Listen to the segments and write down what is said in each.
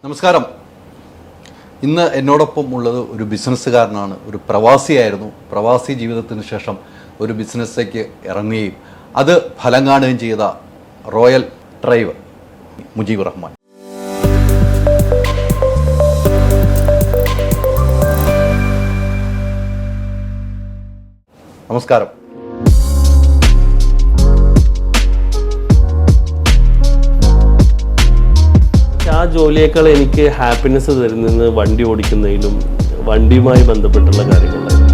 നമസ്കാരം. ഇന്ന് എന്നോടൊപ്പം ഉള്ളത് ഒരു ബിസിനസ്സുകാരനാണ്. ഒരു പ്രവാസിയായിരുന്നു. പ്രവാസി ജീവിതത്തിന് ശേഷം ഒരു ബിസിനസ്സിലേക്ക് ഇറങ്ങുകയും അത് ഫലം കാണുകയും ചെയ്ത റോയൽ ഡ്രൈവ് മുജീബ് റഹ്മാൻ. നമസ്കാരം. ആ ജോലിയേക്കാൾ എനിക്ക് ഹാപ്പിനെസ് തരുന്നത് വണ്ടി ഓടിക്കുന്നതിലും വണ്ടിയുമായി ബന്ധപ്പെട്ടുള്ള കാര്യങ്ങളായിരുന്നു.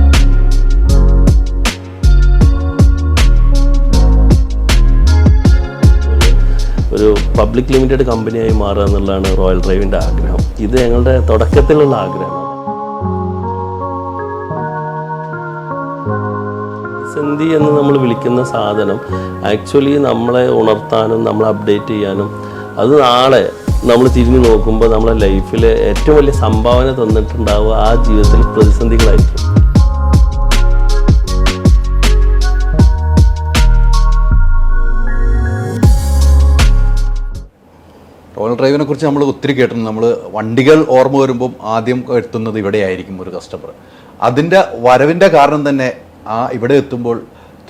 ഒരു പബ്ലിക് ലിമിറ്റഡ് കമ്പനിയായി മാറുക എന്നുള്ളതാണ് റോയൽ ഡ്രൈവിൻ്റെ ആഗ്രഹം. ഇത് ഞങ്ങളുടെ തുടക്കത്തിലുള്ള ആഗ്രഹമാണ്. പ്രതിസന്ധി എന്ന് നമ്മൾ വിളിക്കുന്ന സാധനം ആക്ച്വലി നമ്മളെ ഉണർത്താനും നമ്മളെ അപ്ഡേറ്റ് ചെയ്യാനും അത് നാളെ നമ്മൾ തിരിഞ്ഞു നോക്കുമ്പോൾ നമ്മളെ ലൈഫിൽ ഏറ്റവും വലിയ സംഭാവന തന്നിട്ടുണ്ടാവുക ആ ജീവിതത്തിൽ പ്രതിസന്ധികളായിരിക്കും. റോയൽ ഡ്രൈവിനെ കുറിച്ച് നമ്മൾ ഒത്തിരി കേട്ടിട്ടുണ്ട്. നമ്മൾ വണ്ടികൾ ഓർമ്മ വരുമ്പം ആദ്യം എത്തുന്നത് ഇവിടെയായിരിക്കും ഒരു കസ്റ്റമർ. അതിൻ്റെ വരവിൻ്റെ കാരണം തന്നെ ഇവിടെ എത്തുമ്പോൾ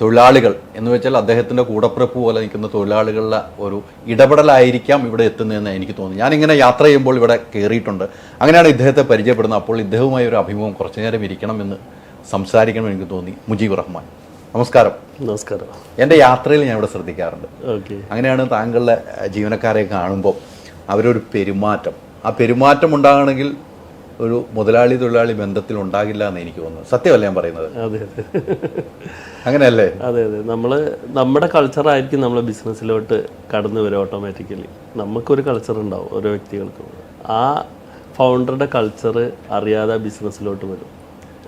തൊഴിലാളികൾ എന്ന് വെച്ചാൽ അദ്ദേഹത്തിൻ്റെ കൂടപ്പിറപ്പ് പോലെ നിൽക്കുന്ന തൊഴിലാളികളുടെ ഒരു ഇടപെടലായിരിക്കാം ഇവിടെ എത്തുന്നതെന്ന് എനിക്ക് തോന്നുന്നു. ഞാനിങ്ങനെ യാത്ര ചെയ്യുമ്പോൾ ഇവിടെ കയറിയിട്ടുണ്ട്. അങ്ങനെയാണ് ഇദ്ദേഹത്തെ പരിചയപ്പെടുന്നത്. അപ്പോൾ ഇദ്ദേഹവുമായി ഒരു അഭിമുഖം കുറച്ചു നേരം ഇരിക്കണമെന്ന് സംസാരിക്കണമെന്ന് എനിക്ക് തോന്നി. മുജീബ് റഹ്മാൻ, നമസ്കാരം. നമസ്കാരം. എൻ്റെ യാത്രയിൽ ഞാൻ ഇവിടെ ശ്രദ്ധിക്കാറുണ്ട്. അങ്ങനെയാണ് താങ്കളുടെ ജീവനക്കാരെ കാണുമ്പോൾ അവരൊരു പെരുമാറ്റം, ആ പെരുമാറ്റം ഉണ്ടാകണമെങ്കിൽ ഒരു മുതലാളി തൊഴിലാളി ബന്ധത്തിൽ ഉണ്ടാകില്ല എന്ന് എനിക്ക് തോന്നുന്നു. സത്യമല്ല ഞാൻ പറയുന്നത്? അതെ അതെ, അങ്ങനെയല്ലേ? അതെ അതെ. നമ്മുടെ കൾച്ചറായിരിക്കും നമ്മളെ ബിസിനസ്സിലോട്ട് കടന്നു വരും ഓട്ടോമാറ്റിക്കലി. നമുക്കൊരു കൾച്ചർ ഉണ്ടാവും ഓരോ വ്യക്തികൾക്കും. ആ ഫൗണ്ടറുടെ കൾച്ചർ അറിയാതെ ബിസിനസ്സിലോട്ട് വരും.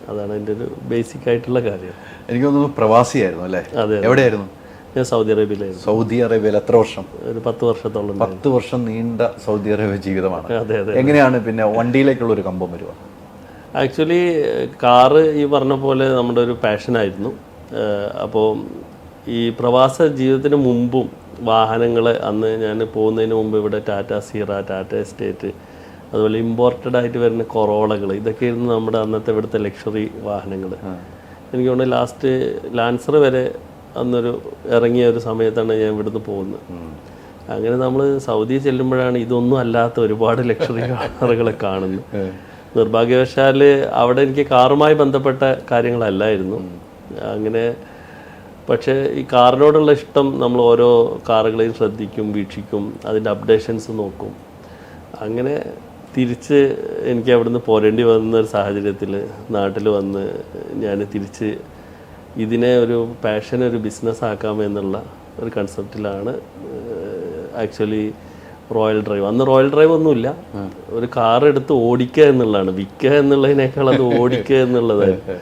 അതാണ് എൻ്റെ ഒരു ബേസിക് ആയിട്ടുള്ള കാര്യം. എനിക്ക് തോന്നുന്നു പ്രവാസിയായിരുന്നു അല്ലേ? അതെ. എവിടെയായിരുന്നു? ഞാൻ സൗദി അറേബ്യയിലായിരുന്നു. സൗദി അറേബ്യയിൽ എത്ര വർഷം? ഒരു 10 വർഷത്തോളം. 10 വർഷം നീണ്ട സൗദി അറേബ്യ ജീവിതമാണ്. അതെ അതെ. എങ്ങനെയാണ് പിന്നെ വണ്ടിയിലേക്കുള്ള ഒരു കമ്പം വരിക? ആക്ച്വലി കാറ് ഈ പറഞ്ഞ പോലെ നമ്മുടെ ഒരു പാഷനായിരുന്നു. അപ്പോൾ ഈ പ്രവാസ ജീവിതത്തിന് മുമ്പും വാഹനങ്ങൾ അന്ന് ഞാൻ പോകുന്നതിന് മുമ്പ് ഇവിടെ ടാറ്റ സീറ, ടാറ്റ എസ്റ്റേറ്റ്, അതുപോലെ ഇമ്പോർട്ടഡ് ആയിട്ട് വരുന്ന കൊറോളകൾ, ഇതൊക്കെയായിരുന്നു നമ്മുടെ അന്നത്തെ ഇവിടുത്തെ ലക്ഷറി വാഹനങ്ങൾ. എനിക്ക് തോന്നുന്നു ലാസ്റ്റ് ലാൻസർ വരെ അന്നൊരു ഇറങ്ങിയ ഒരു സമയത്താണ് ഞാൻ ഇവിടുന്ന് പോകുന്നത്. അങ്ങനെ നമ്മൾ സൗദി ചെല്ലുമ്പോഴാണ് ഇതൊന്നും അല്ലാത്ത ഒരുപാട് ലക്ഷറി കാറുകളെ കാണുന്നത്. നിർഭാഗ്യവശാൽ അവിടെ എനിക്ക് കാറുമായി ബന്ധപ്പെട്ട കാര്യങ്ങളല്ലായിരുന്നു. അങ്ങനെ പക്ഷേ ഈ കാറിനോടുള്ള ഇഷ്ടം നമ്മൾ ഓരോ കാറുകളെയും ശ്രദ്ധിക്കും, വീക്ഷിക്കും, അതിൻ്റെ അപ്ഡേഷൻസ് നോക്കും. അങ്ങനെ തിരിച്ച് എനിക്ക് അവിടുന്ന് പോരേണ്ടി വന്ന ഒരു സാഹചര്യത്തിൽ നാട്ടിൽ വന്ന് ഞാൻ തിരിച്ച് ഇതിനെ ഒരു പാഷൻ, ഒരു ബിസിനസ് ആക്കാമെന്നുള്ള ഒരു കൺസെപ്റ്റിലാണ് ആക്ച്വലി റോയൽ ഡ്രൈവ്. അന്ന് റോയൽ ഡ്രൈവ് ഒന്നുമില്ല, ഒരു കാർ എടുത്ത് ഓടിക്കുക എന്നുള്ളതാണ്. വിൽക്കുക എന്നുള്ളതിനേക്കാൾ അത് ഓടിക്കുക എന്നുള്ളതായിരുന്നു.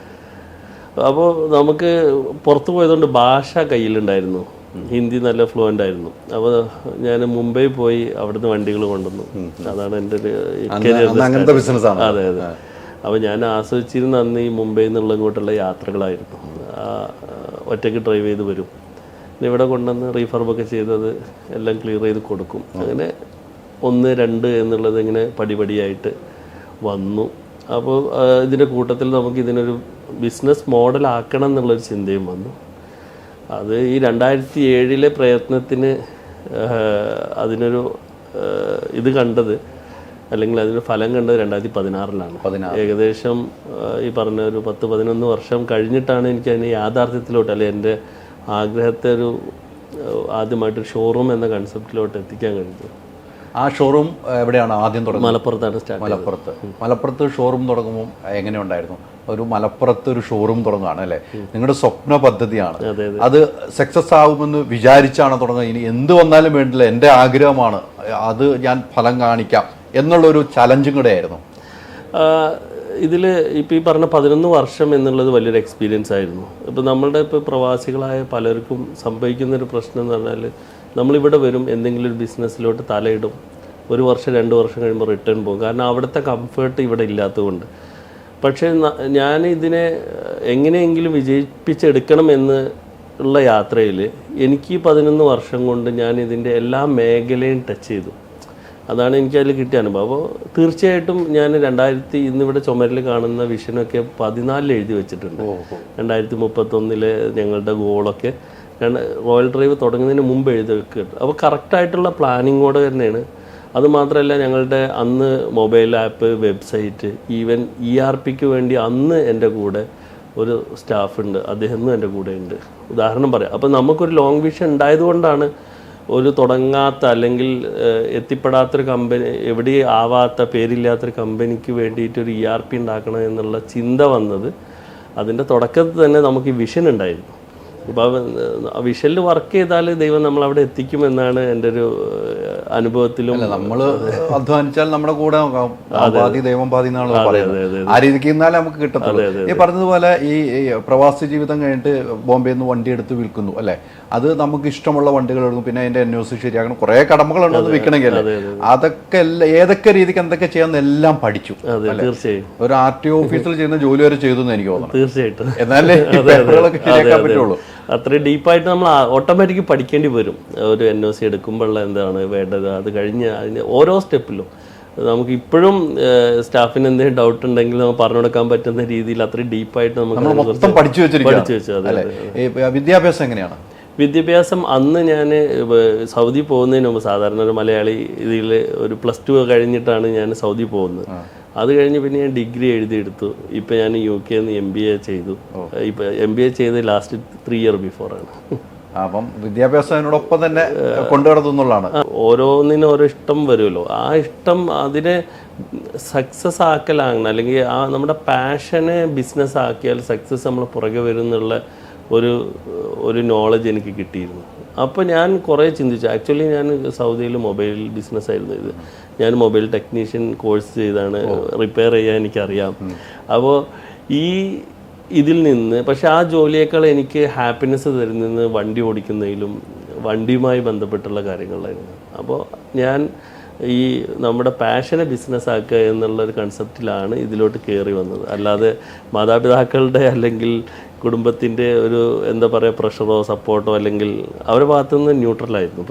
അപ്പോൾ നമുക്ക് പുറത്തു പോയതുകൊണ്ട് ഭാഷ കയ്യിലുണ്ടായിരുന്നു. ഹിന്ദി നല്ല ഫ്ലുവൻ്റ് ആയിരുന്നു. അപ്പോൾ ഞാൻ മുംബൈ പോയി അവിടുന്ന് വണ്ടികൾ കൊണ്ടുവന്നു. അതാണ് എൻ്റെ ഒരു കരിയർ. അതെ അതെ. അപ്പോൾ ഞാൻ ആസ്വദിച്ചിരുന്ന അന്ന് ഈ മുംബൈയിൽ നിന്നുള്ള ഇങ്ങോട്ടുള്ള യാത്രകളായിരുന്നു. ഒറ്റയ്ക്ക് ഡ്രൈവ് ചെയ്ത് വരും, ഇവിടെ കൊണ്ടുവന്ന് റീഫർബൊക്കെ ചെയ്തത് എല്ലാം ക്ലിയർ ചെയ്ത് കൊടുക്കും. അങ്ങനെ 1, 2 എന്നുള്ളത് ഇങ്ങനെ പടിപടിയായിട്ട് വന്നു. അപ്പോൾ ഇതിൻ്റെ കൂട്ടത്തിൽ നമുക്ക് ഇതിനൊരു ബിസിനസ് മോഡൽ ആക്കണം എന്നുള്ളൊരു ചിന്തയും വന്നു. അത് ഈ 2007 പ്രയത്നത്തിന് അതിനൊരു ഇത് കണ്ടത്, അല്ലെങ്കിൽ അതിന് ഫലം കണ്ടത് 2016 ഏകദേശം ഈ പറഞ്ഞ ഒരു 10-11 വർഷം കഴിഞ്ഞിട്ടാണ് എനിക്ക് അതിന് യാഥാർത്ഥ്യത്തിലോട്ട്, അല്ലെങ്കിൽ എൻ്റെ ആഗ്രഹത്തെ ഒരു ആദ്യമായിട്ടൊരു ഷോറൂം എന്ന കൺസെപ്റ്റിലോട്ട് എത്തിക്കാൻ കഴിഞ്ഞത്. ആ ഷോറൂം എവിടെയാണ് ആദ്യം തുടങ്ങുന്നത്? മലപ്പുറത്താണ് സ്റ്റാർട്ട്. മലപ്പുറത്ത് ഷോറൂം തുടങ്ങുമ്പോൾ എങ്ങനെ ഉണ്ടായിരുന്നു? ഒരു മലപ്പുറത്ത് ഒരു ഷോറൂം തുടങ്ങുകയാണ് അല്ലേ? നിങ്ങളുടെ സ്വപ്ന പദ്ധതിയാണ്. അത് സക്സസ് ആകുമെന്ന് വിചാരിച്ചാണ് തുടങ്ങുന്നത്. ഇനി എന്ത് വന്നാലും വേണ്ടില്ല, എൻ്റെ ആഗ്രഹമാണ്, അത് ഞാൻ ഫലം കാണിക്കാം എന്നുള്ളൊരു ചലഞ്ചും കൂടെ ആയിരുന്നു. ഇതിൽ ഇപ്പോൾ ഈ പറഞ്ഞ 11 വർഷം എന്നുള്ളത് വലിയൊരു എക്സ്പീരിയൻസ് ആയിരുന്നു. ഇപ്പോൾ നമ്മളുടെ ഇപ്പോൾ പ്രവാസികളായ പലർക്കും സംഭവിക്കുന്നൊരു പ്രശ്നം എന്ന് പറഞ്ഞാൽ, നമ്മളിവിടെ വരും, എന്തെങ്കിലും ഒരു ബിസിനസ്സിലോട്ട് തലയിടും, 1 വർഷം 2 വർഷം കഴിയുമ്പോൾ റിട്ടേൺ പോകും. കാരണം അവിടുത്തെ കംഫേർട്ട് ഇവിടെ ഇല്ലാത്തതുകൊണ്ട്. പക്ഷേ ഞാൻ ഇതിനെ എങ്ങനെയെങ്കിലും വിജയിപ്പിച്ചെടുക്കണം എന്ന് ഉള്ള യാത്രയിൽ എനിക്ക് 11 വർഷം കൊണ്ട് ഞാൻ ഇതിൻ്റെ എല്ലാ മേഖലയും ടച്ച് ചെയ്തു. അതാണ് എനിക്ക് അതിൽ കിട്ടിയ അനുഭവം. അപ്പോൾ തീർച്ചയായിട്ടും ഞാൻ ഇന്നിവിടെ ചുമരിൽ കാണുന്ന വിഷനൊക്കെ 14 എഴുതി വെച്ചിട്ടുണ്ട്. 2031 ഞങ്ങളുടെ ഗോളൊക്കെ റോയൽ ഡ്രൈവ് തുടങ്ങുന്നതിന് മുമ്പ് എഴുതി വെക്കുന്നുണ്ട്. അപ്പോൾ കറക്റ്റായിട്ടുള്ള പ്ലാനിങ്ങോടെ തന്നെയാണ്. അതുമാത്രമല്ല ഞങ്ങളുടെ അന്ന് മൊബൈൽ ആപ്പ്, വെബ്സൈറ്റ്, ഈവൻ ERPക്ക് വേണ്ടി അന്ന് എൻ്റെ കൂടെ ഒരു സ്റ്റാഫുണ്ട്, അദ്ദേഹം എൻ്റെ കൂടെ ഉണ്ട്. ഉദാഹരണം പറയാം. അപ്പോൾ നമുക്കൊരു ലോങ് വിഷൻ ഉണ്ടായതുകൊണ്ടാണ് ഒരു തുടങ്ങാത്ത അല്ലെങ്കിൽ എത്തിപ്പെടാത്തൊരു കമ്പനി, എവിടെ ആവാത്ത പേരില്ലാത്തൊരു കമ്പനിക്ക് വേണ്ടിയിട്ട് ഒരു ERP ഉണ്ടാക്കണം എന്നുള്ള ചിന്ത വന്നത്. അതിൻ്റെ തുടക്കത്തിൽ തന്നെ നമുക്ക് ഈ വിഷൻ ഉണ്ടായിരുന്നു. ഇപ്പോൾ വിഷനിൽ വർക്ക് ചെയ്താൽ ദൈവം നമ്മളവിടെ എത്തിക്കുമെന്നാണ് എൻ്റെ ഒരു അനുഭവത്തിലും. നമ്മൾ അധ്വാനിച്ചാൽ നമ്മുടെ കൂടെ പാതി ദൈവം പാതി എന്നാണ് പറയുന്നത്. ആ രീതിക്ക് ഇന്നാലേ നമുക്ക് കിട്ടത്തുള്ളൂ. ഈ പറഞ്ഞതുപോലെ ഈ പ്രവാസി ജീവിതം കഴിഞ്ഞിട്ട് ബോംബെയിൽ നിന്ന് വണ്ടി എടുത്ത് വിൽക്കുന്നു അല്ലേ? അത് നമുക്ക് ഇഷ്ടമുള്ള വണ്ടികൾ എടുക്കും, പിന്നെ അതിന്റെ NOC ശരിയാക്കണം, കുറെ കടമകളുണ്ടെന്ന് വിൽക്കണമെങ്കിൽ അതൊക്കെ ഏതൊക്കെ രീതിക്ക് എന്തൊക്കെ ചെയ്യാന്ന് എല്ലാം പഠിച്ചു. തീർച്ചയായും ഒരു RTO ഓഫീസിൽ ചെയ്യുന്ന ജോലി വരെ ചെയ്തു എന്ന് എനിക്ക് തോന്നുന്നു. തീർച്ചയായിട്ടും. എന്നാലേ പേപ്പറുകളൊക്കെ ശരിയാക്കാൻ പറ്റുള്ളൂ. അത്രയും ഡീപ്പായിട്ട് നമ്മൾ ഓട്ടോമാറ്റിക് പഠിക്കേണ്ടി വരും. ഒരു NOC എടുക്കുമ്പോഴുള്ള എന്താണ് വേണ്ടത്, അത് കഴിഞ്ഞ് അതിന് ഓരോ സ്റ്റെപ്പിലും നമുക്ക് ഇപ്പോഴും സ്റ്റാഫിന് എന്തെങ്കിലും ഡൗട്ട് ഉണ്ടെങ്കിൽ നമുക്ക് പറഞ്ഞു കൊടുക്കാൻ പറ്റുന്ന രീതിയിൽ അത്രയും ഡീപ്പായിട്ട് നമുക്ക് പഠിച്ചു വെച്ചു. വിദ്യാഭ്യാസം എങ്ങനെയാണ്? വിദ്യാഭ്യാസം അന്ന് ഞാൻ സൗദി പോകുന്നതിന് മുമ്പ്, സാധാരണ ഒരു മലയാളി ഇതിൽ ഒരു +2 കഴിഞ്ഞിട്ടാണ് ഞാൻ സൗദി പോകുന്നത്. അത് കഴിഞ്ഞ് പിന്നെ ഞാൻ ഡിഗ്രി എഴുതിയെടുത്തു. ഇപ്പം ഞാൻ UK MBA ചെയ്തു. ഇപ്പം MBA ചെയ്ത് ലാസ്റ്റ് 3 ഇയർ ബിഫോറാണ്. അപ്പം വിദ്യാഭ്യാസത്തിനോടൊപ്പം തന്നെ കൊണ്ടുനടത്തുന്നുള്ളതാണ്. ഓരോന്നിനും ഓരോ ഇഷ്ടം വരുമല്ലോ. ആ ഇഷ്ടം അതിനെ സക്സസ് ആക്കലാണ്, അല്ലെങ്കിൽ ആ നമ്മുടെ പാഷനെ ബിസിനസ് ആക്കിയാൽ സക്സസ് നമ്മൾ പുറകെ വരുന്നുള്ള ഒരു നോളജ് എനിക്ക് കിട്ടിയിരുന്നു. അപ്പോൾ ഞാൻ കുറേ ചിന്തിച്ചു. ആക്ച്വലി ഞാൻ സൗദിയിൽ മൊബൈൽ ബിസിനസ്സായിരുന്നു ഇത്. ഞാൻ മൊബൈൽ ടെക്നീഷ്യൻ കോഴ്സ് ചെയ്താണ്, റിപ്പയർ ചെയ്യാൻ എനിക്കറിയാം. അപ്പോൾ ഇതിൽ നിന്ന് പക്ഷെ ആ ജോലിയേക്കാൾ എനിക്ക് ഹാപ്പിനെസ് തരുന്നത് വണ്ടി ഓടിക്കുന്നതിലും വണ്ടിയുമായി ബന്ധപ്പെട്ടുള്ള കാര്യങ്ങളിലായിരുന്നു. അപ്പോൾ ഞാൻ നമ്മുടെ പാഷനെ ബിസിനസ് ആക്കുക എന്നുള്ളൊരു കൺസെപ്റ്റിലാണ് ഇതിലോട്ട് കയറി വന്നത്. അല്ലാതെ മാതാപിതാക്കളുടെ അല്ലെങ്കിൽ കുടുംബത്തിൻ്റെ ഒരു എന്താ പറയുക പ്രഷറോ സപ്പോർട്ടോ അല്ലെങ്കിൽ അവരുടെ ഭാഗത്തുനിന്ന് ന്യൂട്രലായിരുന്നു.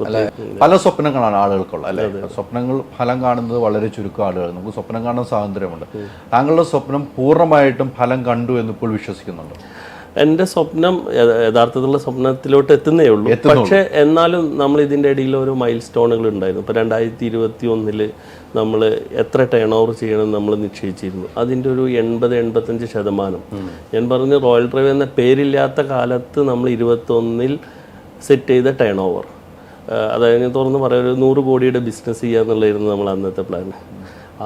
പല സ്വപ്നങ്ങളാണ് ആളുകൾക്കുള്ള അല്ലെ? സ്വപ്നങ്ങൾ ഫലം കാണുന്നത് വളരെ ചുരുക്കം ആളുകൾ. നമുക്ക് സ്വപ്നം കാണാൻ സ്വാതന്ത്ര്യമുണ്ട്. താങ്കളുടെ സ്വപ്നം പൂർണ്ണമായിട്ടും ഫലം കണ്ടു എന്നിപ്പോൾ വിശ്വസിക്കുന്നുണ്ട്? എൻ്റെ സ്വപ്നം യഥാർത്ഥത്തിലുള്ള സ്വപ്നത്തിലോട്ട് എത്തുന്നേ ഉള്ളൂ. പക്ഷേ എന്നാലും നമ്മൾ ഇതിൻ്റെ ഇടയിൽ ഓരോ മൈൽ സ്റ്റോണുകൾ ഉണ്ടായിരുന്നു. ഇപ്പോൾ 2021 നമ്മൾ എത്ര ടേൺ ഓവർ ചെയ്യണമെന്ന് നമ്മൾ നിശ്ചയിച്ചിരുന്നു. അതിൻ്റെ ഒരു 80-85%. ഞാൻ പറഞ്ഞു റോയൽ ഡ്രൈവ് എന്ന പേരില്ലാത്ത കാലത്ത് നമ്മൾ 21 സെറ്റ് ചെയ്ത ടേൺ ഓവർ, അതായത് തുറന്ന് പറയാം ഒരു 100 കോടിയുടെ ബിസിനസ് ചെയ്യുക എന്നുള്ളതായിരുന്നു നമ്മൾ അന്നത്തെ പ്ലാൻ.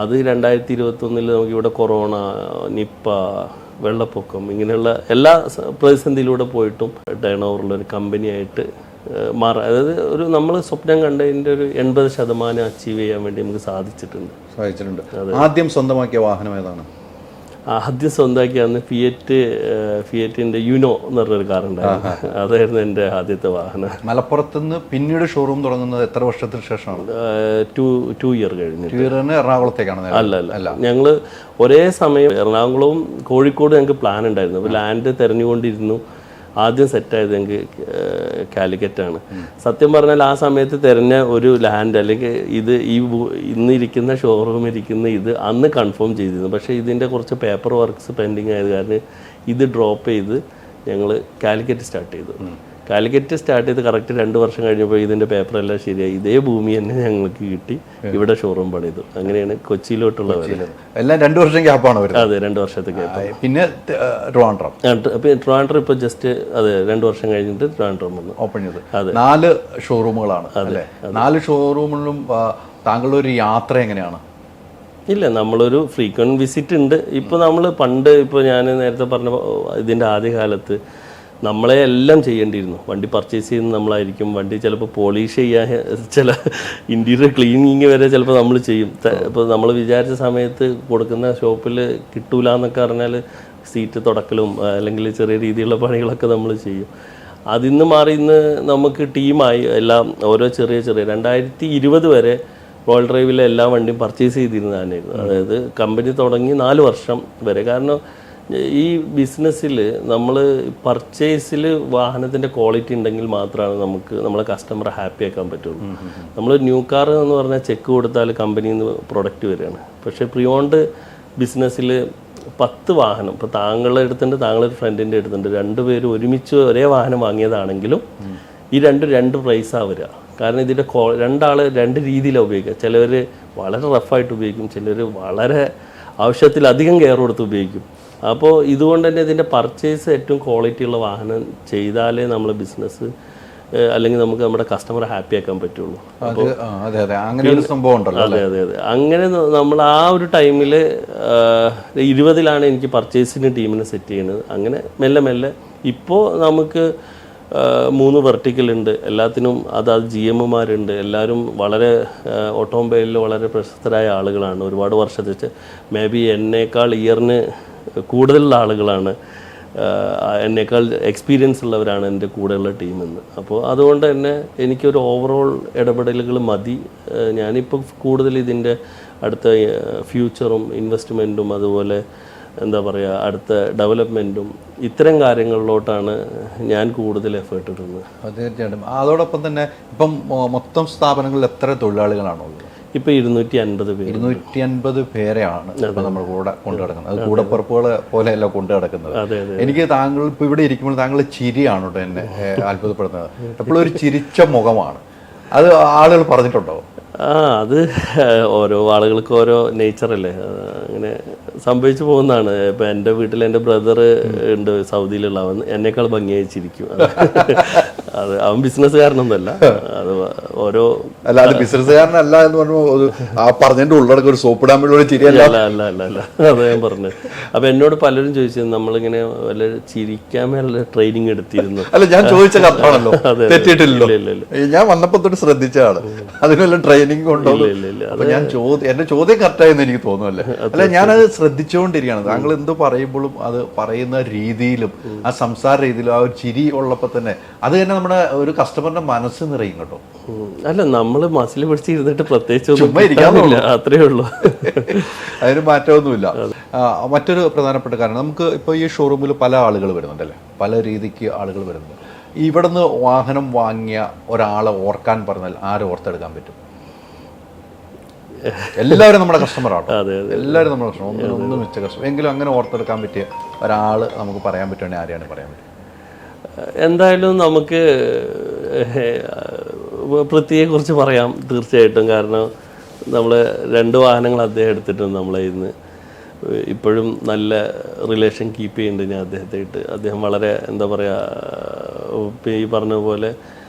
അത് 2021 നമുക്കിവിടെ കൊറോണ, നിപ്പ, വെള്ളപ്പൊക്കം ഇങ്ങനെയുള്ള എല്ലാ പ്രതിസന്ധിയിലൂടെ പോയിട്ടും ടേൺ ഓവറുള്ളൊരു കമ്പനിയായിട്ട് മാറാം. അതായത് നമ്മൾ സ്വപ്നം കണ്ടതിൻ്റെ ഒരു 80% അച്ചീവ് ചെയ്യാൻ വേണ്ടി നമുക്ക് സാധിച്ചിട്ടുണ്ട്. ആദ്യം സ്വന്തമാക്കിയ വാഹനം ഏതാണ്? ആദ്യം സ്വന്തമാക്കിയ അന്ന് ഫിയറ്റിൻ്റെ യുനോ എന്ന് പറഞ്ഞൊരു കാറുണ്ടായിരുന്നു. അതായിരുന്നു എൻ്റെ ആദ്യത്തെ വാഹനം. മലപ്പുറത്തുനിന്ന് പിന്നീട് ഷോറൂം തുടങ്ങുന്നത് എത്ര വർഷത്തിന് ശേഷമാണ്? 2 ഇയർ കഴിഞ്ഞു. എറണാകുളത്തേക്കാണ്? അല്ല, ഞങ്ങൾ ഒരേ സമയം എറണാകുളവും കോഴിക്കോട് ഞങ്ങൾക്ക് പ്ലാൻ ഉണ്ടായിരുന്നു. അപ്പോൾ ലാൻഡ് തിരഞ്ഞുകൊണ്ടിരുന്നു. ആദ്യം സെറ്റായത് ഞങ്ങൾക്ക് കാലിക്കറ്റാണ്. സത്യം പറഞ്ഞാൽ ആ സമയത്ത് തിരഞ്ഞ ഒരു ലാൻഡ് അല്ലെങ്കിൽ ഇന്നിരിക്കുന്ന ഷോറൂം ഇരിക്കുന്ന ഇത് അന്ന് കൺഫേം ചെയ്തിരുന്നു. പക്ഷേ ഇതിൻ്റെ കുറച്ച് പേപ്പർ വർക്ക്സ് പെൻഡിങ് ആയത് കാരണം ഇത് ഡ്രോപ്പ് ചെയ്ത് ഞങ്ങൾ കാലിക്കറ്റ് സ്റ്റാർട്ട് ചെയ്തു. കറക്റ്റ് 2 വർഷം കഴിഞ്ഞപ്പോൾ ഇതിൻ്റെ പേപ്പറെല്ലാം ശരിയായി. ഇതേ ഭൂമി തന്നെ ഞങ്ങൾക്ക് കിട്ടി. ഇവിടെ ഷോറൂം പണിതു. അങ്ങനെയാണ് കൊച്ചിയിലോട്ടുള്ള എല്ലാം 2 വർഷം ഗ്യാപ്പാണ് വരുന്നത്. അതെ, 2 വർഷത്തെ ഗ്യാപ്പ്. പിന്നെ ട്രിവാൻഡ്രം ഇപ്പോൾ ജസ്റ്റ് 2 വർഷം കഴിഞ്ഞിട്ട് ട്രിവാൻഡ്രം വന്നു ഓപ്പൺ ചെയ്തു. അതെ, 4 ഷോറൂമുകളാണ് അല്ലേ? 4 ഷോറൂമിലും താങ്കളുടെ ഒരു യാത്ര എങ്ങനെയാണ്? ഇല്ല, നമ്മളൊരു ഫ്രീക്വൻറ്റ് വിസിറ്റ് ഉണ്ട്. ഇപ്പോൾ ഞാൻ നേരത്തെ പറഞ്ഞ ഇതിൻ്റെ ആദ്യകാലത്ത് നമ്മളെ എല്ലാം ചെയ്യേണ്ടിയിരുന്നു. വണ്ടി പർച്ചേസ് ചെയ്യുന്ന നമ്മളായിരിക്കും. വണ്ടി ചിലപ്പോൾ പോളിഷ് ചെയ്യാൻ, ചില ഇൻറ്റീരിയർ ക്ലീനിങ് വരെ ചിലപ്പോൾ നമ്മൾ ചെയ്യും. ഇപ്പോൾ നമ്മൾ വിചാരിച്ച സമയത്ത് കൊടുക്കുന്ന ഷോപ്പിൽ കിട്ടൂല എന്നൊക്കെ പറഞ്ഞാൽ സീറ്റ് തുടക്കലും അല്ലെങ്കിൽ ചെറിയ രീതിയിലുള്ള പണികളൊക്കെ നമ്മൾ ചെയ്യും. അതിന്ന് മാറി ഇന്ന് നമുക്ക് ടീമായി എല്ലാം ഓരോ ചെറിയ 2020 വരെ റോയൽ ഡ്രൈവിലെ എല്ലാ വണ്ടിയും പർച്ചേസ് ചെയ്തിരുന്ന തന്നെയായിരുന്നു. അതായത് കമ്പനി തുടങ്ങി 4 വർഷം വരെ. കാരണം ഈ ബിസിനസ്സിൽ നമ്മൾ പർച്ചേസിൽ വാഹനത്തിൻ്റെ ക്വാളിറ്റി ഉണ്ടെങ്കിൽ മാത്രമാണ് നമുക്ക് നമ്മളെ കസ്റ്റമറെ ഹാപ്പി ആക്കാൻ പറ്റുള്ളൂ. നമ്മൾ ന്യൂ കാർ എന്ന് പറഞ്ഞാൽ ചെക്ക് കൊടുത്താൽ കമ്പനിയിൽ നിന്ന് പ്രൊഡക്റ്റ് വരികയാണ്. പക്ഷേ പ്രിയോണ്ട് ബിസിനസ്സിൽ 10 വാഹനം, ഇപ്പോൾ താങ്കളുടെ അടുത്തുണ്ട്, താങ്കളൊരു ഫ്രണ്ടിൻ്റെ അടുത്തുണ്ട്, രണ്ടുപേരും ഒരുമിച്ച് ഒരേ വാഹനം വാങ്ങിയതാണെങ്കിലും ഈ രണ്ട് പ്രൈസാണ് വരിക. കാരണം ഇതിൻ്റെ രണ്ടാൾ രണ്ട് രീതിയിലാണ് ഉപയോഗിക്കുക. ചിലവർ വളരെ റഫായിട്ട് ഉപയോഗിക്കും, ചിലർ വളരെ ആവശ്യത്തിലധികം കെയർ കൊടുത്ത് ഉപയോഗിക്കും. അപ്പോൾ ഇതുകൊണ്ട് തന്നെ ഇതിൻ്റെ പർച്ചേസ് ഏറ്റവും ക്വാളിറ്റിയുള്ള വാഹനം ചെയ്താലേ നമ്മൾ ബിസിനസ് അല്ലെങ്കിൽ നമുക്ക് നമ്മുടെ കസ്റ്റമറെ ഹാപ്പി ആക്കാൻ പറ്റുള്ളൂ. അങ്ങനെ ഒരു സംഭവം ഉണ്ടല്ലോ. അതെ അതെ അതെ. അങ്ങനെ നമ്മൾ ആ ഒരു ടൈമിൽ 20 എനിക്ക് പർച്ചേസിന് ടീമിനെ സെറ്റ് ചെയ്യുന്നത്. അങ്ങനെ മെല്ലെ മെല്ലെ ഇപ്പോൾ നമുക്ക് 3 വെർട്ടിക്കൽ ഉണ്ട്. എല്ലാത്തിനും അതാത് GM-മാരുണ്ട്. എല്ലാവരും വളരെ ഓട്ടോമൊബൈലിൽ വളരെ പ്രശസ്തരായ ആളുകളാണ്. ഒരുപാട് വർഷത്തെ മേ ബി എന്നേക്കാൾ ഇയറിന് കൂടുതലുള്ള ആളുകളാണ്, എന്നേക്കാൾ എക്സ്പീരിയൻസ് ഉള്ളവരാണ് എൻ്റെ കൂടെയുള്ള ടീമെന്ന്. അപ്പോൾ അതുകൊണ്ട് തന്നെ എനിക്കൊരു ഓവറോൾ ഇടപെടലുകൾ മതി. ഞാനിപ്പോൾ കൂടുതൽ ഇതിൻ്റെ അടുത്ത ഫ്യൂച്ചറും ഇൻവെസ്റ്റ്മെൻറ്റും അതുപോലെ എന്താ പറയുക അടുത്ത ഡെവലപ്മെൻറ്റും ഇത്തരം കാര്യങ്ങളിലോട്ടാണ് ഞാൻ കൂടുതൽ എഫേർട്ട് ഇടുന്നത്. തീർച്ചയായിട്ടും. അതോടൊപ്പം തന്നെ ഇപ്പം മൊത്തം സ്ഥാപനങ്ങളിൽ എത്ര തൊഴിലാളികളാണുള്ളത്? ഇപ്പോൾ 250 പേര്. 250 പേരെയാണ് ഇപ്പം നമ്മൾ കൂടെ കൊണ്ടു നടക്കുന്നത്. അത് കൂടപ്പുറപ്പുകൾ പോലെയല്ല കൊണ്ടു നടക്കുന്നത്. എനിക്ക് താങ്കൾ ഇപ്പോൾ ഇവിടെ ഇരിക്കുമ്പോൾ താങ്കളുടെ ചിരിയാണ് കേട്ടോ എന്നെ അത്ഭുതപ്പെടുന്നത്. എപ്പോഴും ഒരു ചിരിച്ച മുഖമാണ്. അത് ആളുകൾ പറഞ്ഞിട്ടുണ്ടോ? അത് ഓരോ ആളുകൾക്ക് ഓരോ നേച്ചറല്ലേ, അങ്ങനെ സംഭവിച്ചു പോകുന്നതാണ്. ഇപ്പം എൻ്റെ വീട്ടിൽ എൻ്റെ ബ്രദർ ഉണ്ട് സൗദിയിലുള്ള, അവൻ എന്നേക്കാൾ ഭംഗിയായി ചിരിക്കും. അത് അവൻ ബിസിനസ്സുകാരനൊന്നുമല്ല, അത് ഓരോ അല്ല, അത് ബിസിനസ്സുകാരനല്ല എന്ന് പറയുമ്പോൾ ആ പറഞ്ഞതിൻ്റെ ഉള്ളടക്കം ഒരു സോപ്പിടാൻ വേണ്ടി ചിരിയല്ല. അല്ല അല്ല അല്ല അത് ഞാൻ പറഞ്ഞത്. അപ്പം എന്നോട് പലരും ചോദിച്ചത് നമ്മളിങ്ങനെ വല്ല ചിരിക്കാൻ മേലുള്ള ട്രെയിനിങ് എടുത്തിരുന്നു. അല്ല, ഞാൻ ചോദിച്ച കത്താണല്ലോ, തെറ്റിയിട്ടില്ലല്ലോ. ഞാൻ വന്നപ്പോൾ തൊട്ട് ശ്രദ്ധിച്ചതാണ്. അതിനുള്ള ട്രെയിനിങ് കൊണ്ടോ? അപ്പൊ ഞാൻ എന്റെ ചോദ്യം കറക്റ്റായെന്ന് എനിക്ക് തോന്നുമല്ലേ. അല്ല, ഞാനത് ശ്രദ്ധിച്ചുകൊണ്ടിരിക്കുകയാണ്. താങ്കൾ എന്ത് പറയുമ്പോഴും അത് പറയുന്ന രീതിയിലും ആ സംസാര രീതിയിലും ആ ഒരു ചിരി ഉള്ളപ്പോൾ തന്നെ അത് തന്നെ നമ്മുടെ ഒരു കസ്റ്റമറിന്റെ മനസ്സ് നിറയും കേട്ടോ. അല്ല, നമ്മള് മസിൽ പിടിച്ചിരുന്നിട്ട് പ്രത്യേകിച്ച് ചുമ്മാ ഇരിക്കാന്നില്ല, അത്രേ ഉള്ളൂ. അതിന് മാറ്റമൊന്നുമില്ല. മറ്റൊരു പ്രധാനപ്പെട്ട കാരണം, നമുക്ക് ഇപ്പോൾ ഈ ഷോറൂമിൽ പല ആളുകൾ വരുന്നുണ്ടല്ലേ, പല രീതിക്ക് ആളുകൾ വരുന്നുണ്ട്. ഇവിടുന്ന് വാഹനം വാങ്ങിയ ഒരാളെ ഓർക്കാൻ പറഞ്ഞാൽ ആരെ ഓർത്തെടുക്കാൻ പറ്റും? എല്ലാവരും നമ്മുടെ കസ്റ്റമറാട്ടോ. എല്ലാവരും നമ്മുടെ കസ്റ്റമർ, ഒന്നും മിച്ച കസ്റ്റമർ എങ്കിലും അങ്ങനെ ഓർത്തെടുക്കാൻ പറ്റിയ ഒരാൾ നമുക്ക് പറയാൻ പറ്റുവാണെങ്കിൽ ആരെയാണ് പറയാൻ പറ്റും? എന്തായാലും നമുക്ക് പൃഥ്വിയെക്കുറിച്ച് പറയാം തീർച്ചയായിട്ടും. കാരണം നമ്മൾ 2 വാഹനങ്ങൾ അദ്ദേഹം എടുത്തിട്ടുണ്ട് നമ്മളെ ഇന്ന്. ഇപ്പോഴും നല്ല റിലേഷൻ കീപ്പ് ചെയ്യുന്നുണ്ട് ഞാൻ അദ്ദേഹത്തായിട്ട്. അദ്ദേഹം വളരെ എന്താ പറയുക, ഈ പറഞ്ഞ പോലെ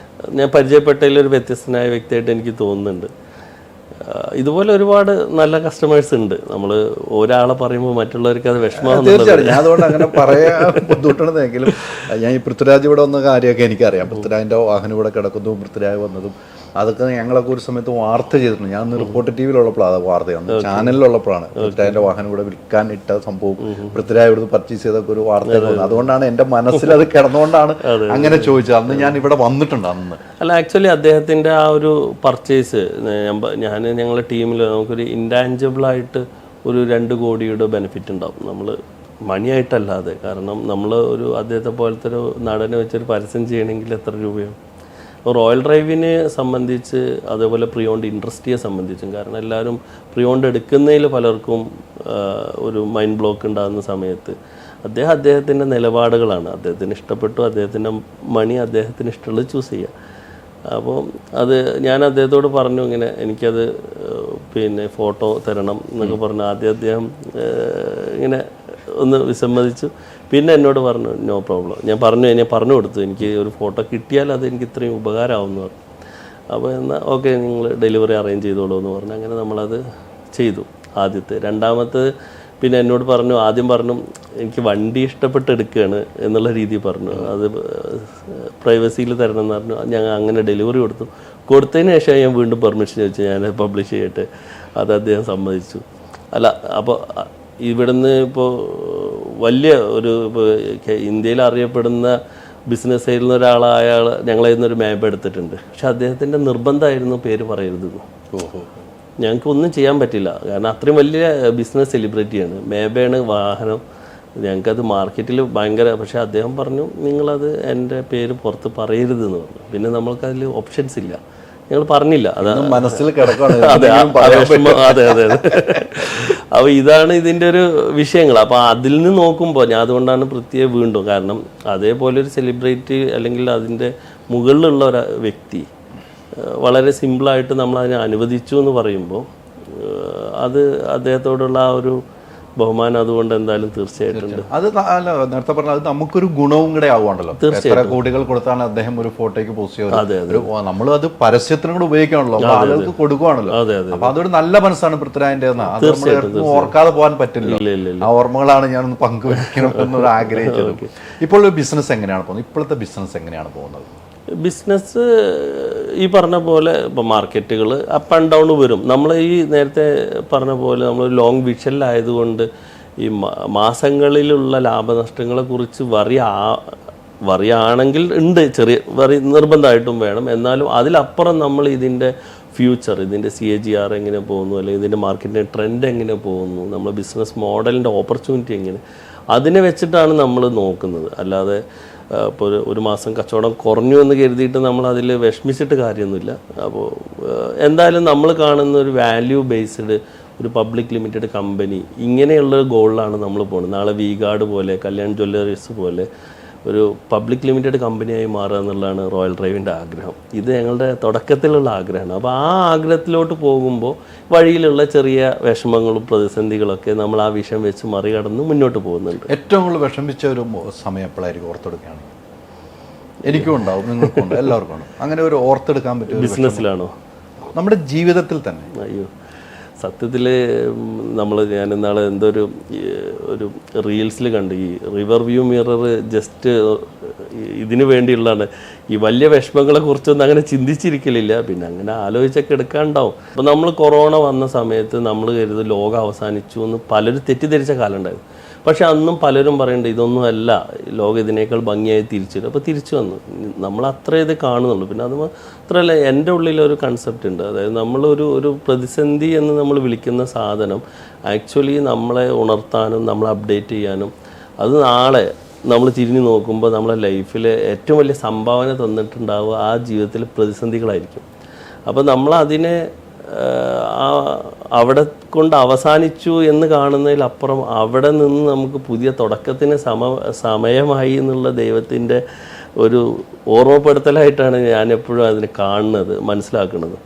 ഞാൻ പരിചയപ്പെട്ടതിലൊരു വ്യത്യസ്തനായ വ്യക്തിയായിട്ട് എനിക്ക് തോന്നുന്നുണ്ട്. ഇതുപോലെ ഒരുപാട് നല്ല കസ്റ്റമേഴ്സ് ഉണ്ട്. നമ്മൾ ഒരാളെ പറയുമ്പോൾ മറ്റുള്ളവർക്ക് അത് വിഷമം. തീർച്ചയായിട്ടും. ഞാൻ അതുകൊണ്ട് അങ്ങനെ പറയാൻ ബുദ്ധിമുട്ടുണ്ടെങ്കിലും ഞാൻ ഈ പൃഥ്വിരാജ് ഇവിടെ വന്ന കാര്യമൊക്കെ എനിക്കറിയാം. പൃഥ്വിരാജിൻ്റെ വാഹനം ഇവിടെ കിടക്കുന്നതും പൃഥ്വിരാജ് വന്നതും അതൊക്കെ ഞങ്ങളൊക്കെ ഒരു സമയത്ത് വാർത്ത ചെയ്തിട്ടുണ്ട്. ഞാൻ റിപ്പോർട്ടർ TV-യിലുള്ളപ്പോഴാണ് അത് വാർത്തയാണ്, ചാനലിലുള്ളപ്പോഴാണ് പൃഥ്വിരാജിൻ്റെ വാഹനം ഇവിടെ വിൽക്കാൻ ഇട്ട സംഭവം, പൃഥ്വിരാജ് ഇവിടുന്ന് പർച്ചേസ് ചെയ്തൊക്കെ ഒരു വാർത്ത. അതുകൊണ്ടാണ് എൻ്റെ മനസ്സിൽ അത് കിടന്നുകൊണ്ടാണ് അങ്ങനെ ചോദിച്ചത്. അന്ന് ഞാൻ ഇവിടെ വന്നിട്ടുണ്ട് അന്ന്. അല്ല, ആക്ച്വലി അദ്ദേഹത്തിൻ്റെ ആ ഒരു പർച്ചേസ് ഞങ്ങളുടെ ടീമിൽ നമുക്കൊരു ഇൻടാഞ്ചിബിളായിട്ട് ഒരു 2 കോടിയുടെ ബെനിഫിറ്റ് ഉണ്ടാവും. നമ്മൾ മണിയായിട്ടല്ലാതെ. കാരണം നമ്മൾ ഒരു അദ്ദേഹത്തെ പോലത്തെ ഒരു നടനെ വെച്ചൊരു പരസ്യം ചെയ്യണമെങ്കിൽ എത്ര രൂപയാവും? റോയൽ ഡ്രൈവിനെ സംബന്ധിച്ച് അതേപോലെ പ്രിയോണ്ട് ഇൻഡസ്ട്രിയെ സംബന്ധിച്ചും, കാരണം എല്ലാവരും പ്രിയോണ്ട് എടുക്കുന്നതിൽ പലർക്കും ഒരു മൈൻഡ് ബ്ലോക്ക് ഉണ്ടാകുന്ന സമയത്ത് അദ്ദേഹത്തിൻ്റെ നിലപാടുകളാണ്. അദ്ദേഹത്തിന് ഇഷ്ടപ്പെട്ടു, അദ്ദേഹത്തിൻ്റെ മണി അദ്ദേഹത്തിന് ഇഷ്ടമുള്ളത് ചൂസ് ചെയ്യുക. അപ്പോൾ അത് ഞാൻ അദ്ദേഹത്തോട് പറഞ്ഞു, ഇങ്ങനെ എനിക്കത് ഫോട്ടോ തരണം എന്നൊക്കെ പറഞ്ഞു. ആദ്യം അദ്ദേഹം ഇങ്ങനെ ഒന്ന് വിസമ്മതിച്ചു. പിന്നെ എന്നോട് പറഞ്ഞു നോ പ്രോബ്ലം. ഞാൻ പറഞ്ഞു കൊടുത്തു എനിക്ക് ഒരു ഫോട്ടോ കിട്ടിയാൽ അത് എനിക്ക് ഇത്രയും ഉപകാരമാവുമെന്ന് പറഞ്ഞു. അപ്പോൾ എന്നാൽ ഓക്കെ, നിങ്ങൾ ഡെലിവറി അറേഞ്ച് ചെയ്തോളൂ എന്ന് പറഞ്ഞു. അങ്ങനെ നമ്മളത് ചെയ്തു ആദ്യത്തെ. രണ്ടാമത്തെ പിന്നെ എന്നോട് പറഞ്ഞു, ആദ്യം പറഞ്ഞു എനിക്ക് വണ്ടി ഇഷ്ടപ്പെട്ട് എടുക്കുകയാണ് എന്നുള്ള രീതി പറഞ്ഞു. അത് പ്രൈവസിയിൽ തരണം എന്ന് പറഞ്ഞു. ഞങ്ങൾ അങ്ങനെ ഡെലിവറി കൊടുത്തതിന് ശേഷം ഞാൻ വീണ്ടും പെർമിഷൻ ചോദിച്ചു, ഞാൻ പബ്ലിഷ് ചെയ്യട്ടെ. അത് അദ്ദേഹം സമ്മതിച്ചു. അല്ല, അപ്പോൾ ഇവിടുന്ന് ഇപ്പോൾ വലിയ ഒരു ഇന്ത്യയിൽ അറിയപ്പെടുന്ന ബിസിനസ് ചെയ്യുന്ന ഒരാളായ ഞങ്ങളെ ഇന്നൊരു മാപ്പ് എടുത്തിട്ടുണ്ട്. പക്ഷെ അദ്ദേഹത്തിൻ്റെ നിർബന്ധമായിരുന്നു പേര് പറയരുതെന്ന്. ഞങ്ങൾക്ക് ഒന്നും ചെയ്യാൻ പറ്റില്ല, കാരണം അത്രയും വലിയ ബിസിനസ് സെലിബ്രിറ്റിയാണ്. മേബയാണ് വാഹനം, ഞങ്ങൾക്കത് മാർക്കറ്റിൽ ഭയങ്കര, പക്ഷേ അദ്ദേഹം പറഞ്ഞു നിങ്ങളത് എൻ്റെ പേര് പുറത്ത് പറയരുതെന്ന് പറഞ്ഞു. പിന്നെ നമ്മൾക്കതിൽ ഓപ്ഷൻസ് ഇല്ല, ഞങ്ങൾ പറഞ്ഞില്ല. അതാണ് മനസ്സിൽ കിടക്കാണ്. അതെ അതെ അതെ. അപ്പോൾ ഇതാണ് ഇതിൻ്റെ ഒരു വിഷയങ്ങൾ. അപ്പോൾ അതിൽ നിന്ന് നോക്കുമ്പോൾ ഞാൻ അതുകൊണ്ടാണ് പ്രത്യേകം വീണ്ടും, കാരണം അതേപോലെ ഒരു സെലിബ്രിറ്റി അല്ലെങ്കിൽ അതിൻ്റെ മുകളിലുള്ള ഒരു വ്യക്തി വളരെ സിമ്പിളായിട്ട് നമ്മളതിനെ അനുവദിച്ചു എന്ന് പറയുമ്പോൾ അത് അദ്ദേഹത്തോടുള്ള ആ ഒരു ബഹുമാനം അതുകൊണ്ട് എന്തായാലും തീർച്ചയായിട്ടും അത് അല്ല, നേരത്തെ പറഞ്ഞ അത് നമുക്കൊരു ഗുണവും കൂടെ ആവുകയാണല്ലോ. എത്ര കോടികൾ കൊടുത്താണ് അദ്ദേഹം ഒരു ഫോട്ടോയ്ക്ക് പോസ്റ്റ് ചെയ്തത്. നമ്മൾ അത് പരസ്യത്തിനും കൂടെ ഉപയോഗിക്കുകയാണല്ലോ, ആളുകൾക്ക് കൊടുക്കുകയാണല്ലോ. അപ്പൊ അതൊരു നല്ല മനസ്സാണ് പൃഥ്വിരാജിന്റെ. അത് നമ്മൾ ഓർക്കാതെ പോകാൻ പറ്റില്ല. ആ ഓർമ്മകളാണ് ഞാനൊന്ന് പങ്കുവെക്കണം എന്നൊരു ആഗ്രഹിച്ചത്. ഇപ്പോൾ ബിസിനസ് എങ്ങനെയാണ് പോകുന്നത്? ഇപ്പോഴത്തെ ബിസിനസ് എങ്ങനെയാണ് പോകുന്നത്? ബിസിനസ് ഈ പറഞ്ഞ പോലെ ഇപ്പോൾ മാർക്കറ്റുകൾ അപ്പ് ആൻഡ് ഡൗൺ വരും. നമ്മൾ ഈ നേരത്തെ പറഞ്ഞ പോലെ നമ്മൾ ലോങ് വിഷനിലായതുകൊണ്ട് ഈ മാസങ്ങളിലുള്ള ലാഭനഷ്ടങ്ങളെ കുറിച്ച് വറിയാണെങ്കിൽ ഉണ്ട്, ചെറിയ വറി നിർബന്ധമായിട്ടും വേണം. എന്നാലും അതിലപ്പുറം നമ്മൾ ഇതിൻ്റെ ഫ്യൂച്ചർ, ഇതിൻ്റെ CAGR എങ്ങനെ പോകുന്നു, അല്ലെങ്കിൽ ഇതിൻ്റെ മാർക്കറ്റിൻ്റെ ട്രെൻഡ് എങ്ങനെ പോകുന്നു, നമ്മൾ ബിസിനസ് മോഡലിൻ്റെ ഓപ്പർച്യൂണിറ്റി എങ്ങനെ, അതിനെ വെച്ചിട്ടാണ് നമ്മൾ നോക്കുന്നത്. അല്ലാതെ ഇപ്പോൾ ഒരു മാസം കച്ചവടം കുറഞ്ഞു എന്ന് കരുതിയിട്ട് നമ്മൾ അതിൽ വിഷമിച്ചിട്ട് കാര്യമൊന്നുമില്ല. അപ്പോൾ എന്തായാലും നമ്മൾ കാണുന്ന ഒരു വാല്യൂ ബേസ്ഡ് ഒരു പബ്ലിക് ലിമിറ്റഡ് കമ്പനി, ഇങ്ങനെയുള്ള ഗോളിലാണ് നമ്മൾ പോകുന്നത്. നാളെ V-Guard പോലെ, കല്യാൺ ജ്വല്ലറീസ് പോലെ ഒരു പബ്ലിക് ലിമിറ്റഡ് കമ്പനിയായി മാറുക എന്നുള്ളതാണ് റോയൽ ഡ്രൈവിൻ്റെ ആഗ്രഹം. ഇത് ഞങ്ങളുടെ തുടക്കത്തിലുള്ള ആഗ്രഹമാണ്. അപ്പോൾ ആ ആഗ്രഹത്തിലോട്ട് പോകുമ്പോൾ വഴിയിലുള്ള ചെറിയ വിഷമങ്ങളും പ്രതിസന്ധികളൊക്കെ നമ്മൾ ആ വിഷയം വെച്ച് മറികടന്ന് മുന്നോട്ട് പോകുന്നുണ്ട്. ഏറ്റവും കൂടുതൽ വിഷമിച്ച ഒരു സമയം എപ്പോഴായിരിക്കും ഓർത്തെടുക്കുകയാണ്? എനിക്കും ഉണ്ടാവും, നിങ്ങൾക്കും ഉണ്ട്, എല്ലാവർക്കും ഉണ്ട്. അങ്ങനെ ഒരു ഓർത്തെടുക്കാൻ പറ്റും. ബിസിനസ്സിലാണോ? നമ്മുടെ ജീവിതത്തിൽ തന്നെ? അയ്യോ, സത്യത്തിൽ ഞാൻ ഇന്നാൾ ഒരു റീൽസിൽ കണ്ട്, ഈ റിവർ വ്യൂ മിറർ ജസ്റ്റ് ഇതിനു വേണ്ടിയുള്ളതാണ്. ഈ വലിയ വിഷമങ്ങളെ കുറിച്ചൊന്നും അങ്ങനെ ചിന്തിച്ചിരിക്കലില്ല, പിന്നെ അങ്ങനെ ആലോചിച്ചൊക്കെ എടുക്കാനുണ്ടാവും. അപ്പോൾ നമ്മൾ കൊറോണ വന്ന സമയത്ത് നമ്മൾ കരുതി ലോകം അവസാനിച്ചു എന്ന് പലരും തെറ്റിദ്ധരിച്ച കാലം ഉണ്ടായിരുന്നു. പക്ഷെ അന്നും പലരും പറയുന്നുണ്ട് ഇതൊന്നും അല്ല, ലോകം ഇതിനേക്കാൾ ഭംഗിയായി തിരിച്ചു വരും. അപ്പോൾ തിരിച്ചു വന്നു. നമ്മൾ അത്രേ ഇത് കാണുന്നുള്ളൂ. പിന്നെ അത് മാത്രമല്ല, എൻ്റെ ഉള്ളിലൊരു കൺസെപ്റ്റ് ഉണ്ട്. അതായത് നമ്മളൊരു പ്രതിസന്ധി എന്ന് നമ്മൾ വിളിക്കുന്ന സാധനം ആക്ച്വലി നമ്മളെ ഉണർത്താനും നമ്മളെ അപ്ഡേറ്റ് ചെയ്യാനും, അത് നാളെ നമ്മൾ തിരിഞ്ഞു നോക്കുമ്പോൾ നമ്മളെ ലൈഫിൽ ഏറ്റവും വലിയ സംഭാവന തന്നിട്ടുണ്ടാവുക ആ ജീവിതത്തിലെ പ്രതിസന്ധികളായിരിക്കും. അപ്പോൾ നമ്മളതിനെ അവിടെ കൊണ്ട് അവസാനിച്ചു എന്ന് കാണുന്നതിലപ്പുറം അവിടെ നിന്ന് നമുക്ക് പുതിയ തുടക്കത്തിന് സമയമായി എന്നുള്ള ദൈവത്തിൻ്റെ ഒരു ഓർമ്മപ്പെടുത്തലായിട്ടാണ് ഞാൻ എപ്പോഴും അതിനെ കാണുന്നത്, മനസ്സിലാക്കുന്നത്.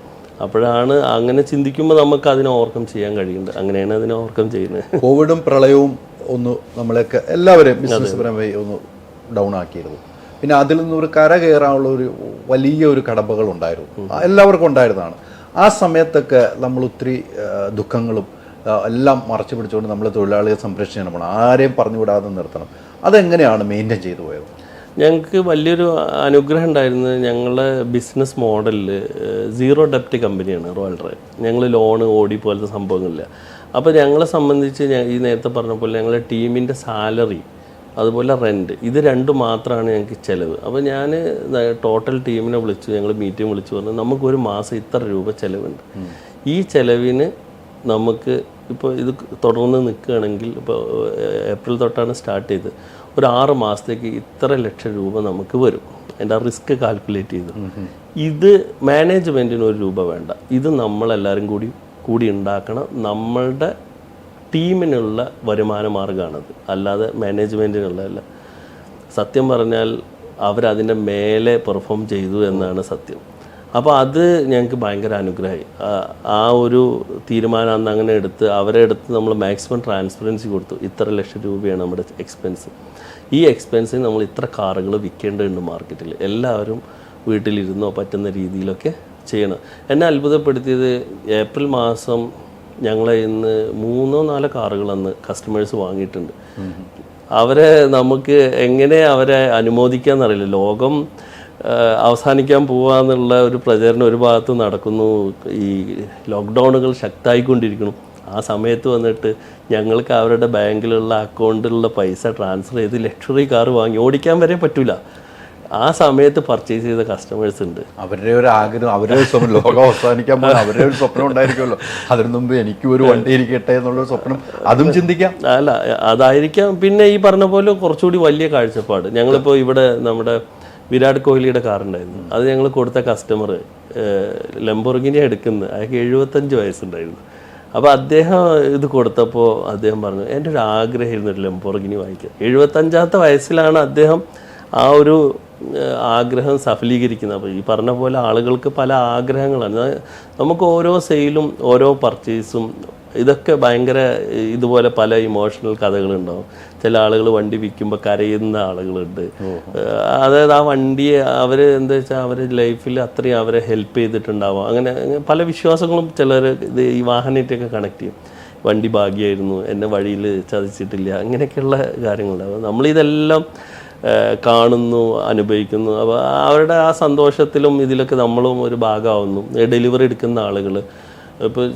അപ്പോഴാണ് അങ്ങനെ ചിന്തിക്കുമ്പോൾ നമുക്ക് അതിനെ ഓവർകം ചെയ്യാൻ കഴിയുന്നത്. അങ്ങനെയാണ് അതിനെ ഓവർകം ചെയ്യുന്നത്. കോവിഡും പ്രളയവും ഒന്ന് നമ്മളെയൊക്കെ എല്ലാവരെയും ബിസിനസ് പരമായി ഒന്ന് ഡൗൺ ആക്കിയിരുന്നു. പിന്നെ അതിൽ നിന്നൊരു കര കയറാനുള്ള ഒരു വലിയൊരു കടമ്പകൾ ഉണ്ടായിരുന്നു, എല്ലാവർക്കും ഉണ്ടായിരുന്നതാണ്. ആ സമയത്തൊക്കെ നമ്മൾ ഒത്തിരി ദുഃഖങ്ങളും എല്ലാം മറച്ചു പിടിച്ചുകൊണ്ട് നമ്മൾ തൊഴിലാളികളെ സംരക്ഷിക്കണം, ആരെയും പറഞ്ഞുവിടാതെ നിർത്തണം. അതെങ്ങനെയാണ് മെയിൻറ്റെയിൻ ചെയ്തു പോയത്? ഞങ്ങൾക്ക് വലിയൊരു അനുഗ്രഹം ഉണ്ടായിരുന്നത്, ഞങ്ങളുടെ ബിസിനസ് മോഡലിൽ സീറോ ഡെപ്റ്റ് കമ്പനിയാണ് റോയൽ ഡ്രൈവ്. ഞങ്ങൾ ലോണ്, ഓടി പോലത്തെ സംഭവങ്ങളില്ല. അപ്പോൾ ഞങ്ങളെ സംബന്ധിച്ച് ഈ നേരത്തെ പറഞ്ഞ പോലെ ഞങ്ങളുടെ ടീമിൻ്റെ സാലറി, അതുപോലെ റെൻറ്റ്, ഇത് രണ്ടും മാത്രമാണ് ഞങ്ങൾക്ക് ചിലവ്. അപ്പോൾ ഞാൻ ടോട്ടൽ ടീമിനെ വിളിച്ചു, ഞങ്ങൾ മീറ്റിംഗ് വിളിച്ചു പറഞ്ഞു നമുക്കൊരു മാസം ഇത്ര രൂപ ചിലവുണ്ട്. ഈ ചിലവിന് നമുക്ക് ഇപ്പോൾ ഇത് തുടർന്ന് നിൽക്കുകയാണെങ്കിൽ, ഇപ്പോൾ ഏപ്രിൽ തൊട്ടാണ് സ്റ്റാർട്ട് ചെയ്ത്, ഒരു 6 മാസത്തേക്ക് ഇത്ര ലക്ഷം രൂപ നമുക്ക് വരും. അതിൻ്റെ ആ റിസ്ക് കാൽക്കുലേറ്റ് ചെയ്തു. ഇത് മാനേജ്മെൻറ്റിന് 1 രൂപ വേണ്ട, ഇത് നമ്മളെല്ലാവരും കൂടി ഉണ്ടാക്കണം. നമ്മളുടെ ടീമിനുള്ള വരുമാന മാർഗ്ഗമാണത്, അല്ലാതെ മാനേജ്മെൻറ്റിനുള്ളതല്ല. സത്യം പറഞ്ഞാൽ അവരതിൻ്റെ മേലെ പെർഫോം ചെയ്തു എന്നാണ് സത്യം. അപ്പോൾ അത് ഞങ്ങൾക്ക് ഭയങ്കര അനുഗ്രഹമായി. ആ ഒരു തീരുമാനം അന്ന് അങ്ങനെ അവരെ എടുത്ത് നമ്മൾ മാക്സിമം ട്രാൻസ്പെറൻസി കൊടുത്തു. ഇത്ര ലക്ഷം രൂപയാണ് നമ്മുടെ എക്സ്പെൻസ്. ഈ എക്സ്പെൻസിന് നമ്മൾ ഇത്ര കാറുകൾ വിൽക്കേണ്ടതുണ്ട് മാർക്കറ്റിൽ, എല്ലാവരും വീട്ടിലിരുന്നോ പറ്റുന്ന രീതിയിലൊക്കെ ചെയ്യണം. എന്നെ അത്ഭുതപ്പെടുത്തിയത്, ഏപ്രിൽ മാസം ഞങ്ങളെ ഇന്ന് 3-4 കാറുകൾ അന്ന് കസ്റ്റമേഴ്സ് വാങ്ങിയിട്ടുണ്ട്. അവരെ നമുക്ക് എങ്ങനെ അവരെ അനുമോദിക്കാമെന്നറിയില്ല. ലോകം അവസാനിക്കാൻ പോവാന്നുള്ള ഒരു പ്രചരണം ഒരു ഭാഗത്ത് നടക്കുന്നു, ഈ ലോക്ക്ഡൗണുകൾ ശക്തമായിക്കൊണ്ടിരിക്കുന്നു. ആ സമയത്ത് വന്നിട്ട് ഞങ്ങൾക്ക് അവരുടെ ബാങ്കിലുള്ള അക്കൗണ്ടിലുള്ള പൈസ ട്രാൻസ്ഫർ ചെയ്ത് ലക്ഷറി കാർ വാങ്ങി, ഓടിക്കാൻ വരെ പറ്റില്ല. ആ സമയത്ത് പർച്ചേസ് ചെയ്ത കസ്റ്റമേഴ്സ് ഉണ്ട്. അവരുടെ ഒരു ആഗ്രഹം, അവരുടെ ഒരു സ്വപ്നം, ലോകം അവസാനിക്കാൻ പോകുന്ന അവരുടെ ഒരു സ്വപ്നം ഉണ്ടായിരിക്കുമല്ലോ. അതിനു മുമ്പ് എനിക്കും ഒരു വണ്ടി ഇരിക്കട്ടെ എന്നുള്ള സ്വപ്നം, അതും ചിന്തിക്കാം. അല്ല, അതായിരിക്കാം. പിന്നെ ഈ പറഞ്ഞ പോലെ കുറച്ചുകൂടി വലിയ കാഴ്ചപ്പാട്. ഞങ്ങളിപ്പോൾ ഇവിടെ നമ്മുടെ വിരാട് കോഹ്ലിയുടെ കാറുണ്ടായിരുന്നു, അത് ഞങ്ങൾ കൊടുത്ത കസ്റ്റമർ ലംബോർഗിനി എടുക്കുന്നത്, അയാൾക്ക് 75 വയസ്സുണ്ടായിരുന്നു. അപ്പോൾ അദ്ദേഹം ഇത് കൊടുത്തപ്പോൾ അദ്ദേഹം പറഞ്ഞു, എൻ്റെ ഒരു ആഗ്രഹമായിരുന്നു ഒരു ലംബോർഗിനി വാങ്ങിക്കുക. 75ാമത്തെ വയസ്സിലാണ് അദ്ദേഹം ആ ഒരു ആഗ്രഹം സഫലീകരിക്കുന്നത്. അപ്പോൾ ഈ പറഞ്ഞ പോലെ ആളുകൾക്ക് പല ആഗ്രഹങ്ങളാണ്. നമുക്ക് ഓരോ സെയിലും ഓരോ പർച്ചേസും ഇതൊക്കെ ഭയങ്കര ഇതുപോലെ പല ഇമോഷണൽ കഥകളുണ്ടാവും. ചില ആളുകൾ വണ്ടി വിൽക്കുമ്പോൾ കരയുന്ന ആളുകളുണ്ട്. അതായത് ആ വണ്ടിയെ അവർ എന്താ വെച്ചാൽ അവർ ലൈഫിൽ അത്രയും അവരെ ഹെൽപ്പ് ചെയ്തിട്ടുണ്ടാവാം. അങ്ങനെ പല വിശ്വാസങ്ങളും ചിലർ ഇത് ഈ വാഹനമായിട്ടൊക്കെ കണക്ട് ചെയ്യും. വണ്ടി ഭാഗ്യമായിരുന്നു, എന്നെ വഴിയിൽ ചതിച്ചിട്ടില്ല, അങ്ങനെയൊക്കെയുള്ള കാര്യങ്ങളുണ്ടാവും. നമ്മളിതെല്ലാം കാണുന്നു, അനുഭവിക്കുന്നു. അപ്പോൾ അവരുടെ ആ സന്തോഷത്തിലും ഇതിലൊക്കെ നമ്മളും ഒരു ഭാഗമാവുന്നു. ഡെലിവറി എടുക്കുന്ന ആളുകൾ ഇപ്പോൾ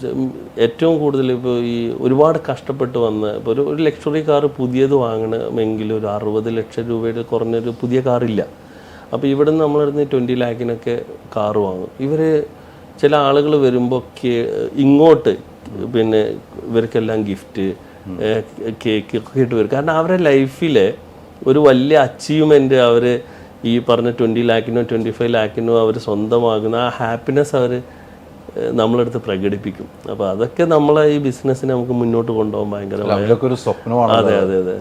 ഏറ്റവും കൂടുതൽ ഇപ്പോൾ ഈ ഒരുപാട് കഷ്ടപ്പെട്ട് വന്ന് ഇപ്പോൾ ഒരു ലക്ഷറി കാർ പുതിയത് വാങ്ങണമെങ്കിൽ ഒരു 60 ലക്ഷം രൂപയുടെ കുറഞ്ഞൊരു പുതിയ കാറില്ല. അപ്പോൾ ഇവിടെ നിന്ന് നമ്മളിരുന്ന് 20 ലാഖിനൊക്കെ കാറ് വാങ്ങും. ഇവർ ചില ആളുകൾ വരുമ്പോൾ ഇങ്ങോട്ട് പിന്നെ ഇവർക്കെല്ലാം ഗിഫ്റ്റ്, കേക്ക് ഒക്കെ ഇട്ട് വരും. കാരണം അവരുടെ ലൈഫിലെ ഒരു വലിയ അച്ചീവ്മെൻറ്റ് അവർ ഈ പറഞ്ഞ 20 ലാഖിനോ 25 ലാഖിനോ അവർ സ്വന്തമാകുന്ന ആ ഹാപ്പിനെസ് അവർ നമ്മളെടുത്ത് പ്രകടിപ്പിക്കും. അപ്പോൾ അതൊക്കെ നമ്മളെ ഈ ബിസിനസ്സിനെ നമുക്ക് മുന്നോട്ട് കൊണ്ടുപോകാൻ ഭയങ്കര ഒരു സ്വപ്നമാണ്. അതെ അതെ അതെ,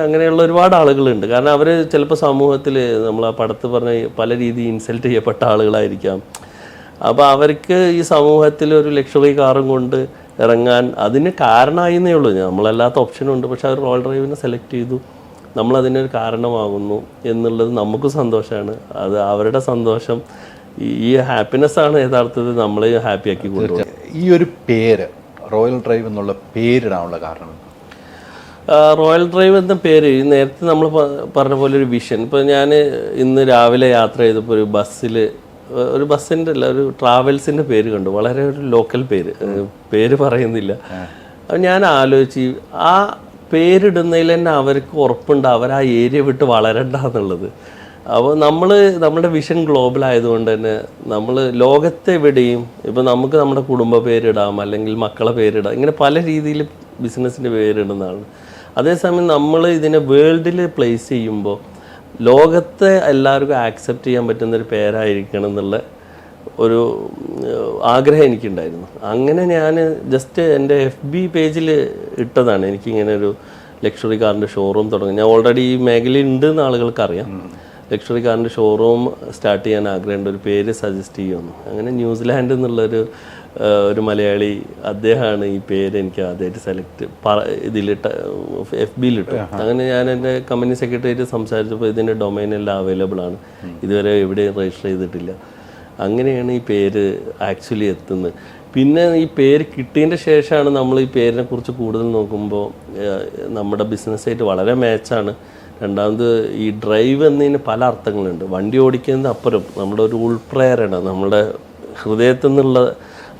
അങ്ങനെയുള്ള ഒരുപാട് ആളുകളുണ്ട്. കാരണം അവർ ചിലപ്പോൾ സമൂഹത്തിൽ നമ്മൾ ആ പടത്ത് പറഞ്ഞ പല രീതിയിൽ ഇൻസൾട്ട് ചെയ്യപ്പെട്ട ആളുകളായിരിക്കാം. അപ്പോൾ അവർക്ക് ഈ സമൂഹത്തിൽ ഒരു ലക്ഷറി കാറും കൊണ്ട് ഇറങ്ങാൻ അതിന് കാരണമായിരുന്നേ ഉള്ളൂ. നമ്മളല്ലാത്ത ഓപ്ഷനുണ്ട്, പക്ഷെ അവർ റോയൽ ഡ്രൈവിനെ സെലക്ട് ചെയ്തു, നമ്മളതിനൊരു കാരണമാകുന്നു എന്നുള്ളത് നമുക്ക് സന്തോഷമാണ്. അത് അവരുടെ സന്തോഷം, ഈ ഹാപ്പിനെസ്സാണ് യഥാർത്ഥത്തിൽ നമ്മളെ ഹാപ്പിയാക്കി കൊണ്ടുപോകുന്നത്. ഈ ഒരു പേര് റോയൽ ഡ്രൈവ് എന്നുള്ള പേരിടാനുള്ള കാരണം? റോയൽ ഡ്രൈവ് എന്ന പേര് നേരത്തെ നമ്മൾ പറഞ്ഞ പോലെ ഒരു വിഷൻ. ഇപ്പോൾ ഞാൻ ഇന്ന് രാവിലെ യാത്ര ചെയ്തപ്പോൾ ഒരു ബസ്സിൽ, ഒരു ബസ്സിൻ്റെ അല്ല, ഒരു ട്രാവൽസിൻ്റെ പേര് കണ്ടു. വളരെ ഒരു ലോക്കൽ പേര് പറയുന്നില്ല. അപ്പം ഞാൻ ആലോചിച്ച് ആ പേരിടുന്നതിൽ തന്നെ അവർക്ക് ഉറപ്പുണ്ട് അവർ ആ ഏരിയ വിട്ട് വളരണ്ട എന്നുള്ളത്. അപ്പോൾ നമ്മുടെ വിഷൻ ഗ്ലോബൽ ആയതുകൊണ്ട് തന്നെ നമ്മൾ ലോകത്തെവിടെയും ഇപ്പോൾ നമുക്ക് നമ്മുടെ കുടുംബ പേരിടാം, അല്ലെങ്കിൽ മക്കളെ പേരിടാം, ഇങ്ങനെ പല രീതിയിൽ ബിസിനസ്സിൻ്റെ പേരിടുന്നതാണ്. അതേസമയം നമ്മൾ ഇതിനെ വേൾഡിൽ പ്ലേസ് ചെയ്യുമ്പോൾ ലോകത്തെ എല്ലാവർക്കും ആക്സെപ്റ്റ് ചെയ്യാൻ പറ്റുന്നൊരു പേരായിരിക്കണം എന്നുള്ള ഒരു ആഗ്രഹം എനിക്കുണ്ടായിരുന്നു. അങ്ങനെ ഞാൻ ജസ്റ്റ് എൻ്റെ FB പേജിൽ ഇട്ടതാണ്, എനിക്കിങ്ങനെ ഒരു ലക്ഷറി കാറിൻ്റെ ഷോറൂം തുടങ്ങി. ഞാൻ ഓൾറെഡി ഈ മേഖലയിൽ ഉണ്ടെന്ന് ആളുകൾക്കറിയാം. ലക്ഷറി കാറിൻ്റെ ഷോറൂം സ്റ്റാർട്ട് ചെയ്യാൻ ആഗ്രഹമുണ്ട്, ഒരു പേര് സജസ്റ്റ് ചെയ്യുമെന്ന്. അങ്ങനെ ന്യൂസിലാൻഡ് എന്നുള്ളൊരു മലയാളി, അദ്ദേഹമാണ് ഈ പേര് എനിക്ക് ആദ്യമായിട്ട് ഇതിലിട്ട FBയിലിട്ടു. അങ്ങനെ ഞാൻ എൻ്റെ കമ്പനി സെക്രട്ടറിയായിട്ട് സംസാരിച്ചപ്പോൾ ഇതിൻ്റെ ഡൊമൈൻ എല്ലാം അവൈലബിൾ ആണ്, ഇതുവരെ എവിടെയും രജിസ്റ്റർ ചെയ്തിട്ടില്ല. അങ്ങനെയാണ് ഈ പേര് ആക്ച്വലി എത്തുന്നത്. പിന്നെ ഈ പേര് കിട്ടിയതിൻ്റെ ശേഷമാണ് നമ്മൾ ഈ പേരിനെ കുറിച്ച് കൂടുതൽ നോക്കുമ്പോൾ നമ്മുടെ ബിസിനസ്സായിട്ട് വളരെ മാച്ചാണ്. രണ്ടാമത് ഈ ഡ്രൈവ് എന്നതിന് പല അർത്ഥങ്ങളുണ്ട്. വണ്ടി ഓടിക്കുന്നതിന് അപ്പുറം നമ്മുടെ ഒരു ഉൾപ്രേരണ, നമ്മുടെ ഹൃദയത്തിൽ നിന്നുള്ള,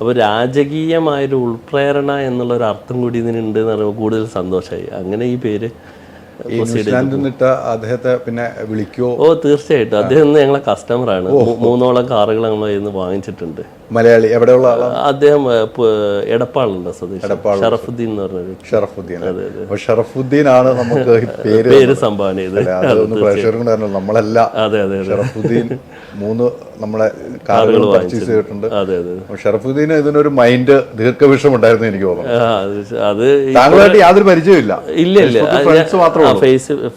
അപ്പോൾ രാജകീയമായൊരു ഉൾപ്രേരണ എന്നുള്ളൊരു അർത്ഥം കൂടി ഇതിനുണ്ട് എന്ന് പറയുമ്പോൾ കൂടുതൽ സന്തോഷമായി. അങ്ങനെ ഈ പേര് അദ്ദേഹത്തെ പിന്നെ വിളിക്കുമോ? ഓ തീർച്ചയായിട്ടും, അദ്ദേഹം ഞങ്ങളെ കസ്റ്റമറാണ്. 3ഓളം കാറുകൾ നമ്മൾ ഇന്ന് വാങ്ങിച്ചിട്ടുണ്ട്. മലയാളി, എവിടെയുള്ള ആളാണ് അദ്ദേഹം? എടപ്പാളുണ്ട് സ്വദേശി, ഷറഫുദ്ദീൻ എന്ന് പറഞ്ഞൊരു. ഷറഫുദ്ദീൻ ആണ് നമുക്ക് പേര് സംഭാവന ചെയ്ത്. നമ്മളെല്ലാം ഷറഫുദ്ദീൻ 3 നമ്മളെ കാറുകൾ പർച്ചേസ് ചെയ്തിട്ടുണ്ട്. ഷറഫുദ്ദീന് ഇതിനൊരു മൈൻഡ് ദീർഘവിഷം ഉണ്ടായിരുന്നു എനിക്ക് തോന്നുന്നു. അത് താങ്കളായിട്ട് യാതൊരു പരിചയമില്ല? ഇല്ല,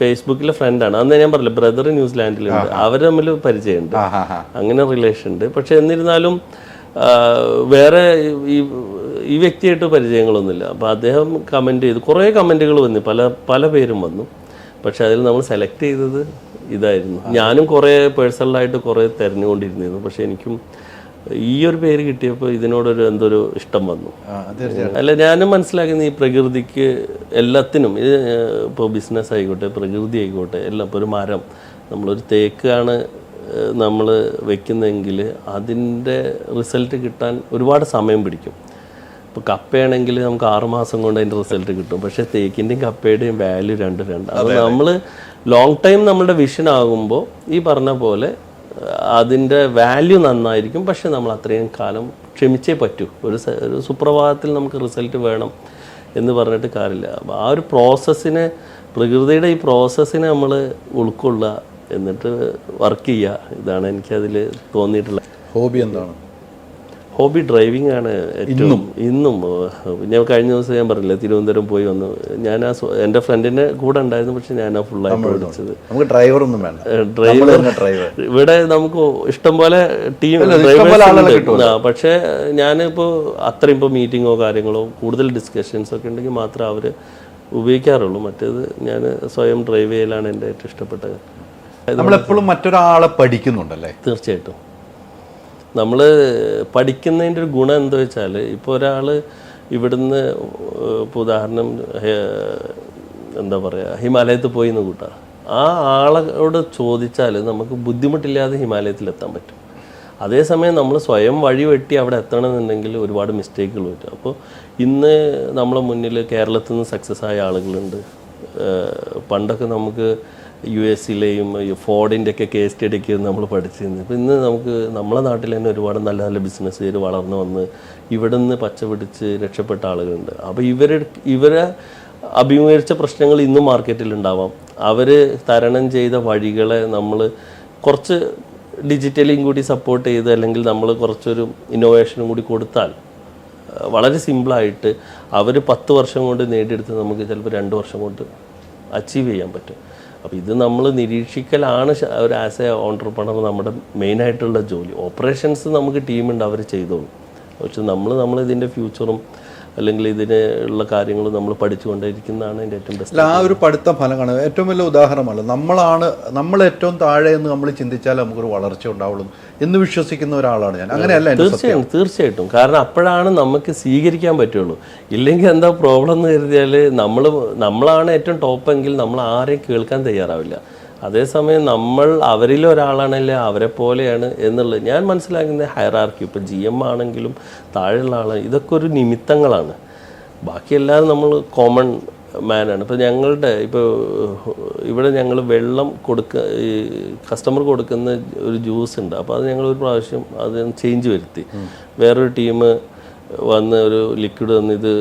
ഫേസ്ബുക്കിലെ ഫ്രണ്ടാണ്. അന്ന് ഞാൻ പറഞ്ഞില്ല, ബ്രദർ ന്യൂസിലാൻഡിലുണ്ട്, അവർ തമ്മിൽ പരിചയമുണ്ട്, അങ്ങനെ റിലേഷൻ ഉണ്ട്. പക്ഷെ എന്നിരുന്നാലും വേറെ ഈ വ്യക്തിയായിട്ട് പരിചയങ്ങളൊന്നുമില്ല. അപ്പോൾ അദ്ദേഹം കമൻറ്റ് ചെയ്തു, കുറേ കമൻറ്റുകൾ വന്നു, പല പേരും വന്നു. പക്ഷെ അതിൽ നമ്മൾ സെലക്ട് ചെയ്തത് ഇതായിരുന്നു. ഞാനും കുറേ പേഴ്സണലായിട്ട് കുറേ തിരഞ്ഞുകൊണ്ടിരുന്നിരുന്നു. പക്ഷെ എനിക്കും ഈ ഒരു പേര് കിട്ടിയപ്പോൾ ഇതിനോടൊരു എന്തൊരു ഇഷ്ടം വന്നു. അല്ല, ഞാനും മനസ്സിലാക്കുന്നത് ഈ പ്രകൃതിക്ക് എല്ലാത്തിനും, ഇപ്പോൾ ബിസിനസ് ആയിക്കോട്ടെ, പ്രകൃതി ആയിക്കോട്ടെ, എല്ലാം. ഇപ്പോൾ ഒരു മരം, നമ്മളൊരു തേക്കാണ് നമ്മൾ വെക്കുന്നതെങ്കിൽ അതിൻ്റെ റിസൾട്ട് കിട്ടാൻ ഒരുപാട് സമയം പിടിക്കും. ഇപ്പോൾ കപ്പയാണെങ്കിൽ നമുക്ക് 6 മാസം കൊണ്ട് അതിൻ്റെ റിസൾട്ട് കിട്ടും. പക്ഷേ തേക്കിൻ്റെയും കപ്പയുടെയും വാല്യൂ രണ്ടും. അപ്പോൾ നമ്മൾ ലോങ് ടൈം നമ്മുടെ വിഷൻ ആകുമ്പോൾ ഈ പറഞ്ഞ പോലെ അതിൻ്റെ വാല്യൂ നന്നായിരിക്കും. പക്ഷെ നമ്മൾ അത്രയും കാലം ക്ഷമിച്ചേ പറ്റൂ. ഒരു സുപ്രഭാതത്തിൽ നമുക്ക് റിസൾട്ട് വേണം എന്ന് പറഞ്ഞിട്ട് കാര്യമില്ല. ആ ഒരു പ്രോസസ്സിനെ, പ്രകൃതിയുടെ ഈ പ്രോസസ്സിനെ നമ്മൾ ഉൾക്കൊള്ളുക, എന്നിട്ട് വർക്ക് ചെയ്യുക. ഇതാണ് എനിക്കതിൽ തോന്നിയിട്ടുള്ളത്. ഹോബി എന്താണ്? ഹോബി ഡ്രൈവിംഗ് ആണ് ഏറ്റവും. ഇന്നും ഞാൻ കഴിഞ്ഞ ദിവസം ഞാൻ പറഞ്ഞില്ലേ, തിരുവനന്തപുരം പോയി വന്നു. ഞാൻ എൻ്റെ ഫ്രണ്ടിൻ്റെ കൂടെ ഉണ്ടായിരുന്നു, പക്ഷെ ഞാൻ ഫുള്ളായിട്ട് ഓടിച്ചത്. നമുക്ക് ഡ്രൈവറൊന്നും വേണ്ട, ഡ്രൈവർ ഇവിടെ നമുക്ക് ഇഷ്ടം പോലെ ടീം പക്ഷേ ഞാനിപ്പോൾ അത്രയും ഇപ്പോൾ മീറ്റിങ്ങോ കാര്യങ്ങളോ കൂടുതൽ ഡിസ്കഷൻസ് ഒക്കെ ഉണ്ടെങ്കിൽ മാത്രമേ അവർ ഉപയോഗിക്കാറുള്ളൂ. മറ്റേത് ഞാൻ സ്വയം ഡ്രൈവ് ചെയ്യലാണ് എൻ്റെ ഏറ്റവും ഇഷ്ടപ്പെട്ടത്. നമ്മളെപ്പോഴും മറ്റൊരാളെ പഠിക്കുന്നുണ്ടല്ലേ? തീർച്ചയായിട്ടും. നമ്മൾ പഠിക്കുന്നതിൻ്റെ ഒരു ഗുണം എന്താ വെച്ചാൽ, ഇപ്പോൾ ഒരാൾ ഇവിടുന്ന് ഇപ്പോൾ ഉദാഹരണം എന്താ പറയുക, ഹിമാലയത്തിൽ പോയി എന്ന് കൂട്ടാ, ആ ആളോട് ചോദിച്ചാൽ നമുക്ക് ബുദ്ധിമുട്ടില്ലാതെ ഹിമാലയത്തിലെത്താൻ പറ്റും. അതേസമയം നമ്മൾ സ്വയം വഴി വെട്ടി അവിടെ എത്തണമെന്നുണ്ടെങ്കിൽ ഒരുപാട് മിസ്റ്റേക്കുകൾ പറ്റും. അപ്പോൾ ഇന്ന് നമ്മളെ മുന്നിൽ കേരളത്തിൽ നിന്ന് സക്സസ് ആയ ആളുകളുണ്ട്. പണ്ടൊക്കെ നമുക്ക് US-ലെയും ഫോർഡിൻ്റെ ഒക്കെ കേസ് സ്റ്റഡിയൊക്കെ നമ്മൾ പഠിച്ചിരുന്നു. ഇപ്പോൾ ഇന്ന് നമുക്ക് നമ്മളെ നാട്ടിൽ തന്നെ ഒരുപാട് നല്ല നല്ല ബിസിനസ്സുകാർ വളർന്നു വന്ന് ഇവിടെ നിന്ന് പച്ച പിടിച്ച് രക്ഷപ്പെട്ട ആളുകളുണ്ട്. അപ്പോൾ ഇവരെ അഭിമുഖീകരിച്ച പ്രശ്നങ്ങൾ ഇന്നും മാർക്കറ്റിലുണ്ടാവാം. അവർ തരണം ചെയ്ത വഴികളെ നമ്മൾ കുറച്ച് ഡിജിറ്റലിയും കൂടി സപ്പോർട്ട് ചെയ്ത്, അല്ലെങ്കിൽ നമ്മൾ കുറച്ചൊരു ഇന്നോവേഷനും കൂടി കൊടുത്താൽ വളരെ സിമ്പിളായിട്ട് അവർ 10 വർഷം കൊണ്ട് നേടിയെടുത്ത് നമുക്ക് ചിലപ്പോൾ 2 വർഷം കൊണ്ട് അച്ചീവ് ചെയ്യാൻ പറ്റും. അപ്പോൾ ഇത് നമ്മൾ നിരീക്ഷിക്കലാണ് ഒരു ആസ് എ ഓൺട്രപ്രണർ നമ്മുടെ മെയിനായിട്ടുള്ള ജോലി. ഓപ്പറേഷൻസ് നമുക്ക് ടീമുണ്ട്, അവർ ചെയ്തോളും. പക്ഷെ നമ്മൾ ഇതിൻ്റെ ഫ്യൂച്ചറും അല്ലെങ്കിൽ ഇതിനുള്ള കാര്യങ്ങൾ നമ്മൾ പഠിച്ചുകൊണ്ടിരിക്കുന്നതാണ് എൻ്റെ ഏറ്റവും ബെസ്റ്റ്. ആ ഒരു പഠിത്ത ഫലമാണ് ഏറ്റവും വലിയ ഉദാഹരണമല്ല. നമ്മൾ ഏറ്റവും താഴെ എന്ന് നമ്മൾ ചിന്തിച്ചാൽ നമുക്കൊരു വളർച്ച ഉണ്ടാവുള്ളൂ എന്ന് വിശ്വസിക്കുന്ന ഒരാളാണ് ഞാൻ. അങ്ങനെയല്ല? തീർച്ചയായിട്ടും. കാരണം അപ്പോഴാണ് നമുക്ക് സ്വീകരിക്കാൻ പറ്റുള്ളൂ. ഇല്ലെങ്കിൽ എന്താ പ്രോബ്ലം എന്ന് കരുതിയാൽ നമ്മളാണ് ഏറ്റവും ടോപ്പെങ്കിൽ നമ്മൾ ആരെയും കേൾക്കാൻ തയ്യാറാവില്ല. അതേസമയം നമ്മൾ അവരിലൊരാളാണല്ലേ, അവരെ പോലെയാണ് എന്നുള്ളത് ഞാൻ മനസ്സിലാക്കുന്ന ഹയറാർക്കി. ഇപ്പോൾ GM ആണെങ്കിലും താഴെയുള്ള ആളാണ്, ഇതൊക്കെ ഒരു നിമിത്തങ്ങളാണ്. ബാക്കിയെല്ലാവരും നമ്മൾ കോമൺ മാനാണ്. ഇപ്പോൾ ഇവിടെ ഞങ്ങൾ വെള്ളം ഈ കസ്റ്റമർ കൊടുക്കുന്ന ഒരു ജ്യൂസ് ഉണ്ട്. അപ്പോൾ അത് ഞങ്ങൾ ഒരു പ്രാവശ്യം അത് ചേഞ്ച് വരുത്തി. വേറൊരു ടീം വന്ന് ഒരു ലിക്വിഡ് വന്ന് ഇത്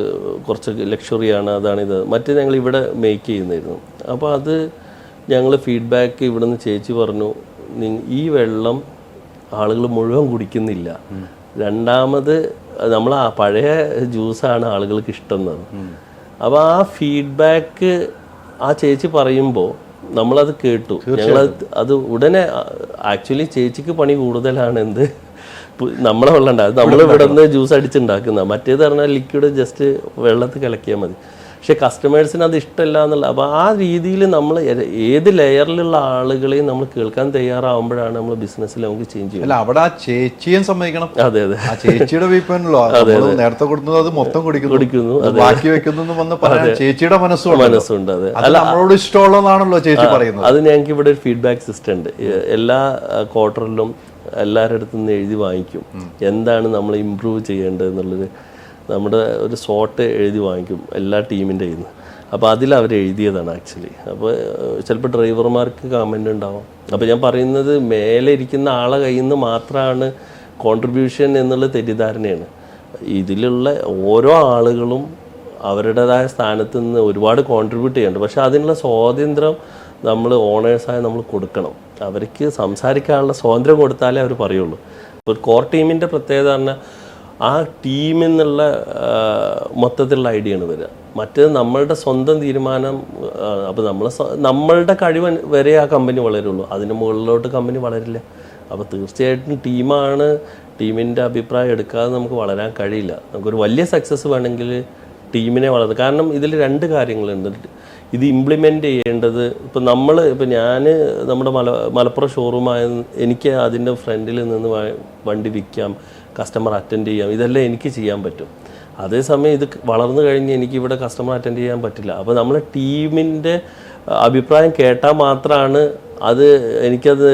കുറച്ച് ലക്ഷറിയാണ്, അതാണിത്. മറ്റേ ഞങ്ങൾ ഇവിടെ മേക്ക് ചെയ്യുന്നതായിരുന്നു. അപ്പോൾ അത് ഞങ്ങൾ ഫീഡ്ബാക്ക് ഇവിടെ നിന്ന് ചേച്ചി പറഞ്ഞു, ഈ വെള്ളം ആളുകൾ മുഴുവൻ കുടിക്കുന്നില്ല. രണ്ടാമത് നമ്മൾ ആ പഴയ ജ്യൂസാണ് ആളുകൾക്ക് ഇഷ്ടം. അപ്പോൾ ആ ഫീഡ്ബാക്ക് ആ ചേച്ചി പറയുമ്പോൾ നമ്മളത് കേട്ടു. അത് ഉടനെ ആക്ച്വലി ചേച്ചിക്ക് പണി കൂടുതലാണ്. നമ്മളെ വെള്ളം ഉണ്ടാകും, നമ്മൾ ഇവിടെ നിന്ന് ജ്യൂസ് അടിച്ചുണ്ടാക്കുന്ന. മറ്റേത് പറഞ്ഞാൽ ലിക്വിഡ് ജസ്റ്റ് വെള്ളത്തിൽ കലക്കിയാൽ മതി. പക്ഷെ കസ്റ്റമേഴ്സിന് അത് ഇഷ്ടമല്ല എന്നുള്ള. അപ്പോൾ ആ രീതിയിൽ നമ്മൾ ഏത് ലെയറിലുള്ള ആളുകളെയും നമ്മൾ കേൾക്കാൻ തയ്യാറാവുമ്പോഴാണ് നമ്മൾ ബിസിനസ്സിൽ നമുക്ക് ചേഞ്ച് ചെയ്യുന്നത്. അവിടെ ആ ചേച്ചിയെ സമ്മതിക്കണം. അതെ അതെ, ആ ചേച്ചിയുടെ നേരത്തെ കൊടുക്കുന്നത് അത് മൊത്തം കുടിക്കുന്നു, ബാക്കി വെക്കുന്നു ചേച്ചിയുടെ മനസ്സുണ്ട്. അതെ, അല്ല നമ്മളോട് ഇഷ്ടമുള്ളതാണല്ലോ ചേച്ചി പറയുന്നത്. അത് ഞങ്ങൾക്ക് ഇവിടെ ഒരു ഫീഡ്ബാക്ക് സിസ്റ്റം ഉണ്ട്. എല്ലാ ക്വാർട്ടറിലും എല്ലാവരുടെ അടുത്തു നിന്ന് എഴുതി വാങ്ങിക്കും എന്താണ് നമ്മൾ ഇമ്പ്രൂവ് ചെയ്യേണ്ടത് എന്നുള്ളത്. നമ്മുടെ ഒരു സോട്ട് എഴുതി വാങ്ങിക്കും എല്ലാ ടീമിൻ്റെ കയ്യിൽ നിന്ന്. അപ്പോൾ അതിലവർ എഴുതിയതാണ് ആക്ച്വലി. അപ്പോൾ ചിലപ്പോൾ ഡ്രൈവർമാർക്ക് കമൻ്റ് ഉണ്ടാവും. അപ്പോൾ ഞാൻ പറയുന്നത് മേലെ ഇരിക്കുന്ന ആളെ കയ്യിൽ നിന്ന് മാത്രമാണ് കോൺട്രിബ്യൂഷൻ എന്നുള്ള തെറ്റിദ്ധാരണയാണ്. ഇതിലുള്ള ഓരോ ആളുകളും അവരുടേതായ സ്ഥാനത്ത് നിന്ന് ഒരുപാട് കോൺട്രിബ്യൂട്ട് ചെയ്യുന്നുണ്ട്. പക്ഷേ അതിനുള്ള സ്വാതന്ത്ര്യം നമ്മൾ ഓണേഴ്സായി നമ്മൾ കൊടുക്കണം. അവർക്ക് സംസാരിക്കാനുള്ള സ്വാതന്ത്ര്യം കൊടുത്താലേ അവർ പറയുള്ളൂ. ഒരു കോർ ടീമിൻ്റെ പ്രത്യേകത പറഞ്ഞാൽ ആ ടീമിൽ നിന്നുള്ള മൊത്തത്തിലുള്ള ഐഡിയ ആണ് വരിക. മറ്റേത് നമ്മളുടെ സ്വന്തം തീരുമാനം. അപ്പോൾ നമ്മളുടെ കഴിവ് വരെ ആ കമ്പനി വളരുള്ളൂ, അതിന് മുകളിലോട്ട് കമ്പനി വളരില്ല. അപ്പോൾ തീർച്ചയായിട്ടും ടീമിൻ്റെ അഭിപ്രായം എടുക്കാതെ നമുക്ക് വളരാൻ കഴിയില്ല. നമുക്കൊരു വലിയ സക്സസ് വേണമെങ്കിൽ ടീമിനെ വളർത്തുക. കാരണം ഇതിൽ 2 കാര്യങ്ങളുണ്ട്. ഇത് ഇംപ്ലിമെൻ്റ് ചെയ്യേണ്ടത് ഇപ്പോൾ ഞാൻ നമ്മുടെ മലപ്പുറം ഷോറൂമായ എനിക്ക് അതിൻ്റെ ഫ്രണ്ടിൽ നിന്ന് വണ്ടി വിൽക്കാം, കസ്റ്റമർ അറ്റൻഡ് ചെയ്യാം, ഇതെല്ലാം എനിക്ക് ചെയ്യാൻ പറ്റും. അതേസമയം ഇത് വളർന്നു കഴിഞ്ഞ് എനിക്കിവിടെ കസ്റ്റമർ അറ്റൻഡ് ചെയ്യാൻ പറ്റില്ല. അപ്പോൾ നമ്മൾ ടീമിൻ്റെ അഭിപ്രായം കേട്ടാൽ മാത്രമാണ് എനിക്കത്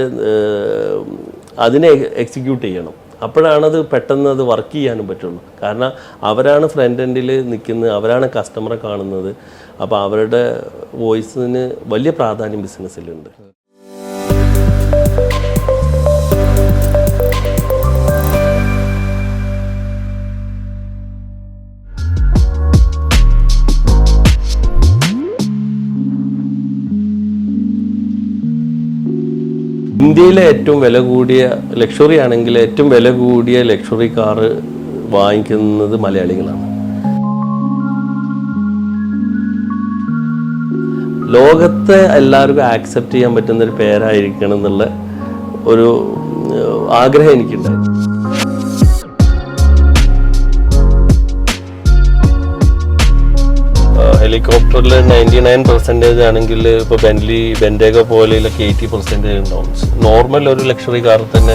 അതിനെ എക്സിക്യൂട്ട് ചെയ്യണം. അപ്പോഴാണത് പെട്ടെന്ന് അത് വർക്ക് ചെയ്യാനും പറ്റുള്ളൂ. കാരണം അവരാണ് ഫ്രണ്ട് എൻഡിൽ നിൽക്കുന്നത്, അവരാണ് കസ്റ്റമറെ കാണുന്നത്. അപ്പോൾ അവരുടെ വോയിസിന് വലിയ പ്രാധാന്യം ബിസിനസ്സിലുണ്ട്. ഇന്ത്യയിലെ ഏറ്റവും വില കൂടിയ ലക്ഷറി ആണെങ്കിൽ ഏറ്റവും വില കൂടിയ ലക്ഷറി കാറ് വാങ്ങിക്കുന്നത് മലയാളികളാണ്. ലോകത്തെ എല്ലാവർക്കും ആക്സെപ്റ്റ് ചെയ്യാൻ പറ്റുന്ന ഒരു പേരായിരിക്കണം എന്നുള്ള ഒരു ആഗ്രഹം എനിക്കുണ്ടായിരുന്നു. ഹെലികോപ്റ്ററിൽ 99% ആണെങ്കിൽ ഇപ്പോൾ ബെൻറ്റേഗോ പോലെയൊക്കെ 80% ഉണ്ടാവും. നോർമൽ ഒരു ലക്ഷറി കാർ തന്നെ